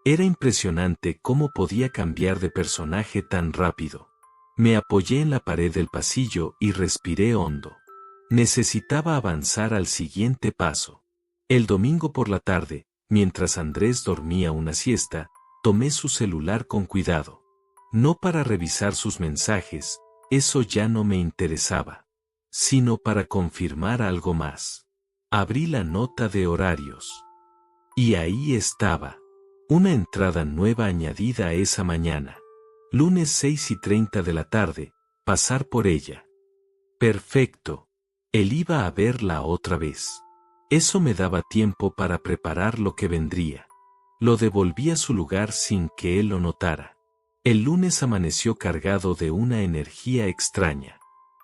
Era impresionante cómo podía cambiar de personaje tan rápido. Me apoyé en la pared del pasillo y respiré hondo. Necesitaba avanzar al siguiente paso. El domingo por la tarde, mientras Andrés dormía una siesta, tomé su celular con cuidado. No para revisar sus mensajes, eso ya no me interesaba, sino para confirmar algo más. Abrí la nota de horarios. Y ahí estaba. Una entrada nueva añadida esa mañana. Lunes 6:30 de la tarde, pasar por ella. Perfecto. Él iba a verla otra vez. Eso me daba tiempo para preparar lo que vendría. Lo devolví a su lugar sin que él lo notara. El lunes amaneció cargado de una energía extraña.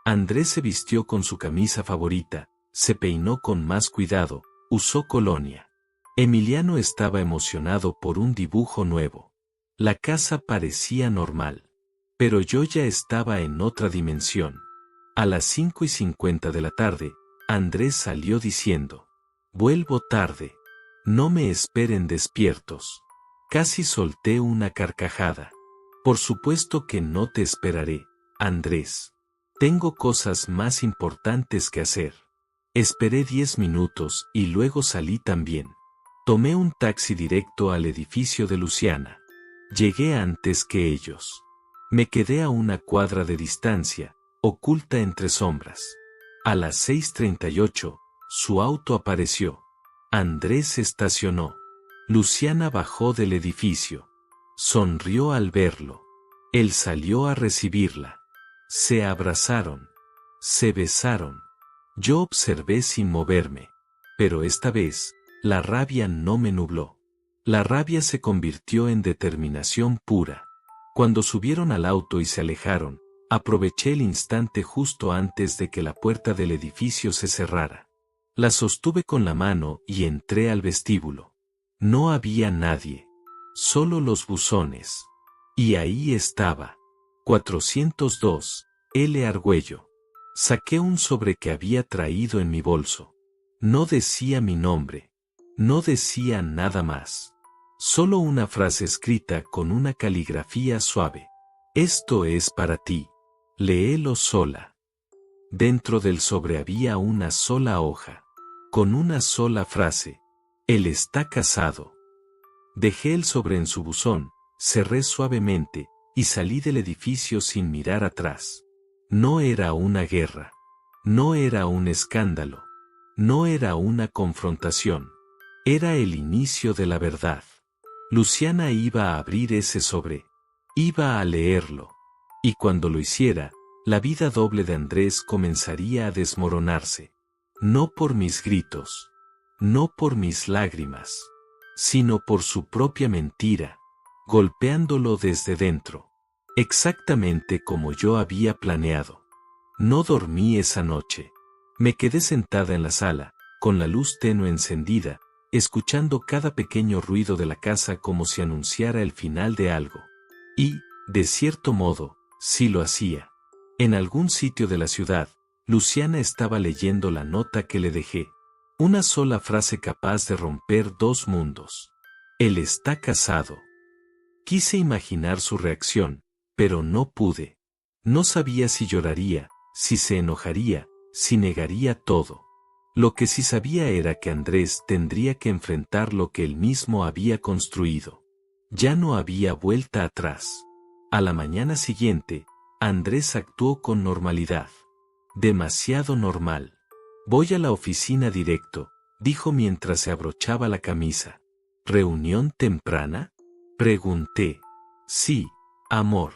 Andrés se vistió con su camisa favorita, se peinó con más cuidado, usó colonia. Emiliano estaba emocionado por un dibujo nuevo. La casa parecía normal. Pero yo ya estaba en otra dimensión. A las 5:50 de la tarde, Andrés salió diciendo: vuelvo tarde. No me esperen despiertos. Casi solté una carcajada. Por supuesto que no te esperaré, Andrés. Tengo cosas más importantes que hacer. Esperé 10 minutos y luego salí también. Tomé un taxi directo al edificio de Luciana. Llegué antes que ellos. Me quedé a una cuadra de distancia, oculta entre sombras. A las 6:38, su auto apareció. Andrés estacionó. Luciana bajó del edificio. Sonrió al verlo. Él salió a recibirla. Se abrazaron. Se besaron. Yo observé sin moverme. Pero esta vez, la rabia no me nubló. La rabia se convirtió en determinación pura. Cuando subieron al auto y se alejaron, aproveché el instante justo antes de que la puerta del edificio se cerrara. La sostuve con la mano y entré al vestíbulo. No había nadie. Solo los buzones. Y ahí estaba. 402, L. Argüello. Saqué un sobre que había traído en mi bolso. No decía mi nombre. No decía nada más. Solo una frase escrita con una caligrafía suave. Esto es para ti. Léelo sola. Dentro del sobre había una sola hoja. Con una sola frase. Él está casado. Dejé el sobre en su buzón, cerré suavemente, y salí del edificio sin mirar atrás. No era una guerra. No era un escándalo. No era una confrontación. Era el inicio de la verdad. Luciana iba a abrir ese sobre. Iba a leerlo. Y cuando lo hiciera, la vida doble de Andrés comenzaría a desmoronarse. No por mis gritos. No por mis lágrimas. Sino por su propia mentira. Golpeándolo desde dentro. Exactamente como yo había planeado. No dormí esa noche. Me quedé sentada en la sala, con la luz tenue encendida, escuchando cada pequeño ruido de la casa como si anunciara el final de algo. Y, de cierto modo, sí lo hacía. En algún sitio de la ciudad, Luciana estaba leyendo la nota que le dejé. Una sola frase capaz de romper dos mundos. Él está casado. Quise imaginar su reacción, pero no pude. No sabía si lloraría, si se enojaría, si negaría todo. Lo que sí sabía era que Andrés tendría que enfrentar lo que él mismo había construido. Ya no había vuelta atrás. A la mañana siguiente, Andrés actuó con normalidad. Demasiado normal. Voy a la oficina directo, dijo mientras se abrochaba la camisa. ¿Reunión temprana? Pregunté. Sí, amor.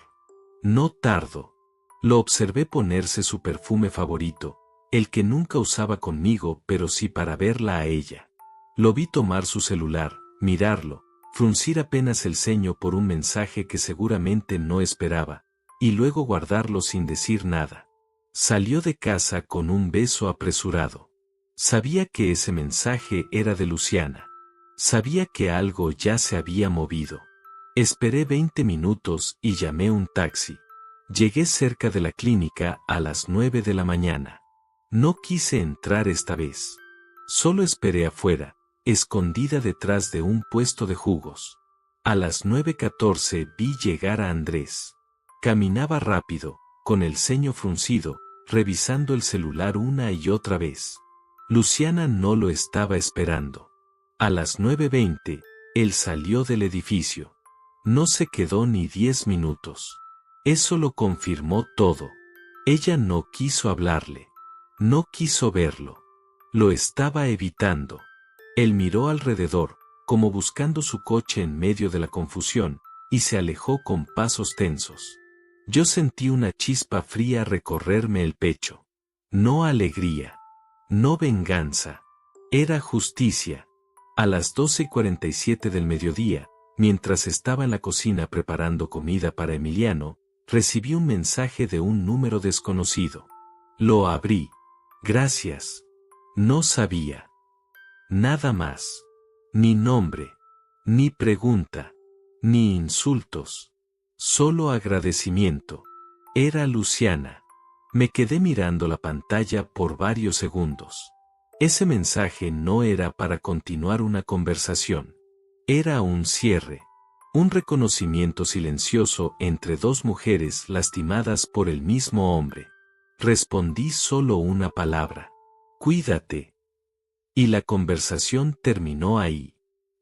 No tardo. Lo observé ponerse su perfume favorito, el que nunca usaba conmigo pero sí para verla a ella. Lo vi tomar su celular, mirarlo, fruncir apenas el ceño por un mensaje que seguramente no esperaba, y luego guardarlo sin decir nada. Salió de casa con un beso apresurado. Sabía que ese mensaje era de Luciana. Sabía que algo ya se había movido. Esperé 20 minutos y llamé un taxi. Llegué cerca de la clínica a las 9 de la mañana. No quise entrar esta vez. Solo esperé afuera, escondida detrás de un puesto de jugos. A las 9:14 vi llegar a Andrés. Caminaba rápido, con el ceño fruncido, revisando el celular una y otra vez. Luciana no lo estaba esperando. A las 9:20, él salió del edificio. No se quedó ni 10 minutos. Eso lo confirmó todo. Ella no quiso hablarle. No quiso verlo. Lo estaba evitando. Él miró alrededor, como buscando su coche en medio de la confusión, y se alejó con pasos tensos. Yo sentí una chispa fría recorrerme el pecho. No alegría. No venganza. Era justicia. A las 12:47 del mediodía, mientras estaba en la cocina preparando comida para Emiliano, recibí un mensaje de un número desconocido. Lo abrí. Gracias. No sabía. Nada más. Ni nombre. Ni pregunta. Ni insultos. Solo agradecimiento. Era Luciana. Me quedé mirando la pantalla por varios segundos. Ese mensaje no era para continuar una conversación. Era un cierre. Un reconocimiento silencioso entre dos mujeres lastimadas por el mismo hombre. Respondí solo una palabra. Cuídate. Y la conversación terminó ahí.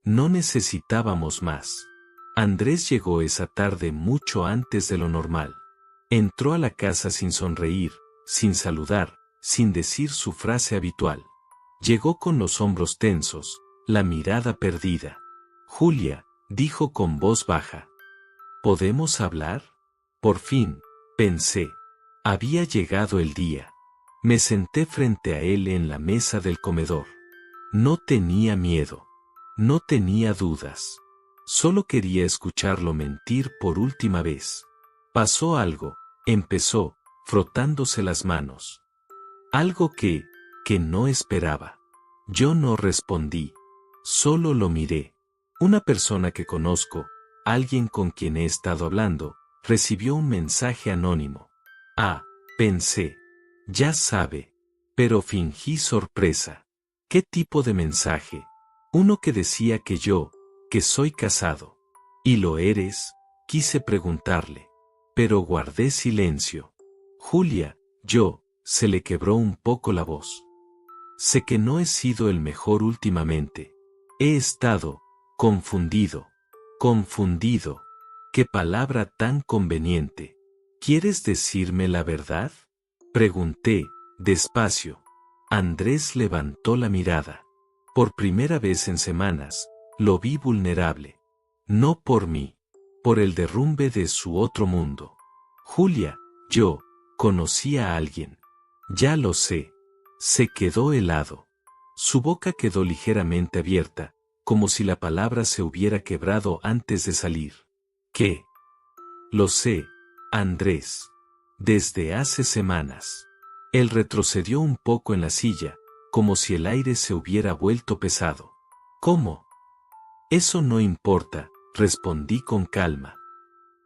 No necesitábamos más. Andrés llegó esa tarde mucho antes de lo normal. Entró a la casa sin sonreír, sin saludar, sin decir su frase habitual. Llegó con los hombros tensos, la mirada perdida. Julia, dijo con voz baja. ¿Podemos hablar? Por fin, pensé. Había llegado el día. Me senté frente a él en la mesa del comedor. No tenía miedo. No tenía dudas. Solo quería escucharlo mentir por última vez. Pasó algo, empezó, frotándose las manos. Algo que no esperaba. Yo no respondí. Solo lo miré. Una persona que conozco, alguien con quien he estado hablando, recibió un mensaje anónimo. Ah, pensé. Ya sabe. Pero fingí sorpresa. ¿Qué tipo de mensaje? Uno que decía que soy casado. ¿Y lo eres? Quise preguntarle. Pero guardé silencio. Julia, se le quebró un poco la voz. Sé que no he sido el mejor últimamente. He estado confundido. Confundido. Qué palabra tan conveniente. ¿Quieres decirme la verdad? Pregunté, despacio. Andrés levantó la mirada. Por primera vez en semanas, lo vi vulnerable. No por mí, por el derrumbe de su otro mundo. Julia, conocí a alguien. Ya lo sé. Se quedó helado. Su boca quedó ligeramente abierta, como si la palabra se hubiera quebrado antes de salir. ¿Qué? Lo sé, Andrés. Desde hace semanas. Él retrocedió un poco en la silla, como si el aire se hubiera vuelto pesado. ¿Cómo? Eso no importa, respondí con calma.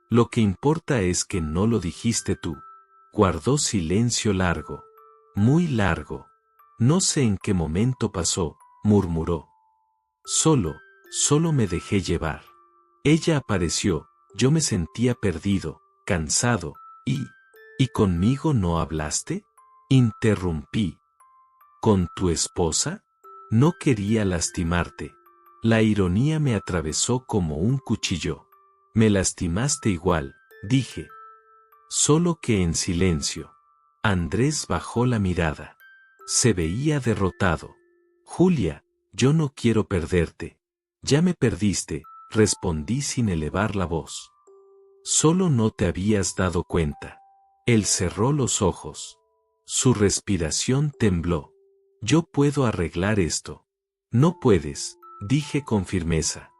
Lo que importa es que no lo dijiste tú. Guardó silencio largo. Muy largo. No sé en qué momento pasó, murmuró. Solo me dejé llevar. Ella apareció, yo me sentía perdido, cansado, ¿y conmigo no hablaste? Interrumpí. ¿Con tu esposa? No quería lastimarte. La ironía me atravesó como un cuchillo. Me lastimaste igual, dije. Solo que en silencio. Andrés bajó la mirada. Se veía derrotado. Julia, yo no quiero perderte. Ya me perdiste, respondí sin elevar la voz. Solo no te habías dado cuenta. Él cerró los ojos. Su respiración tembló. Yo puedo arreglar esto. No puedes, dije con firmeza.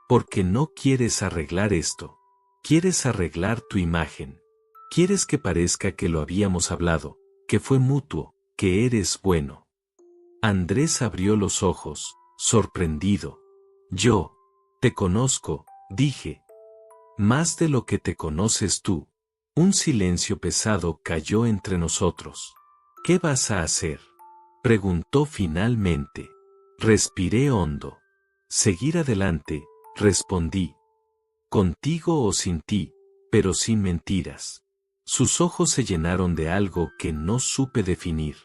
Porque no quieres arreglar esto. Quieres arreglar tu imagen. Quieres que parezca que lo habíamos hablado, que fue mutuo, que eres bueno. Andrés abrió los ojos, sorprendido. Yo, te conozco, dije. Más de lo que te conoces tú. Un silencio pesado cayó entre nosotros. ¿Qué vas a hacer? Preguntó finalmente. Respiré hondo. Seguir adelante, respondí. Contigo o sin ti, pero sin mentiras. Sus ojos se llenaron de algo que no supe definir.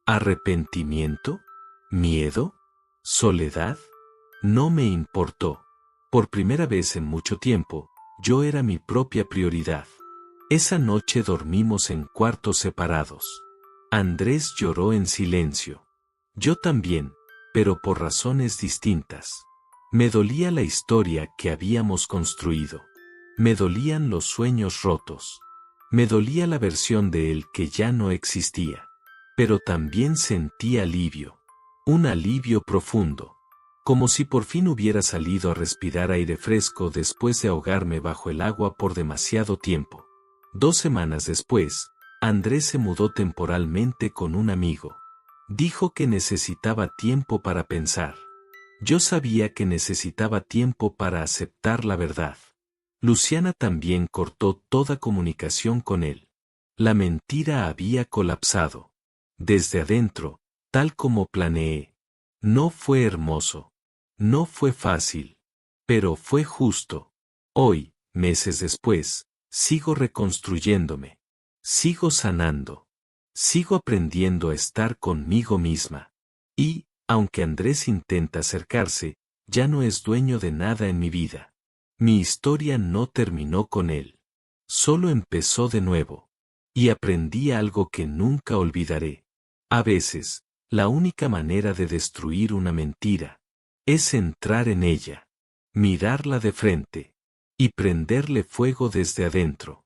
¿Arrepentimiento? ¿Miedo? ¿Soledad? No me importó. Por primera vez en mucho tiempo, yo era mi propia prioridad. Esa noche dormimos en cuartos separados. Andrés lloró en silencio. Yo también, pero por razones distintas. Me dolía la historia que habíamos construido. Me dolían los sueños rotos. Me dolía la versión de él que ya no existía. Pero también sentí alivio. Un alivio profundo. Como si por fin hubiera salido a respirar aire fresco después de ahogarme bajo el agua por demasiado tiempo. 2 semanas después, Andrés se mudó temporalmente con un amigo. Dijo que necesitaba tiempo para pensar. Yo sabía que necesitaba tiempo para aceptar la verdad. Luciana también cortó toda comunicación con él. La mentira había colapsado. Desde adentro, tal como planeé. No fue hermoso. No fue fácil. Pero fue justo. Hoy, meses después, sigo reconstruyéndome. Sigo sanando. Sigo aprendiendo a estar conmigo misma. Y, aunque Andrés intenta acercarse, ya no es dueño de nada en mi vida. Mi historia no terminó con él. Solo empezó de nuevo. Y aprendí algo que nunca olvidaré. A veces, la única manera de destruir una mentira es entrar en ella, mirarla de frente y prenderle fuego desde adentro.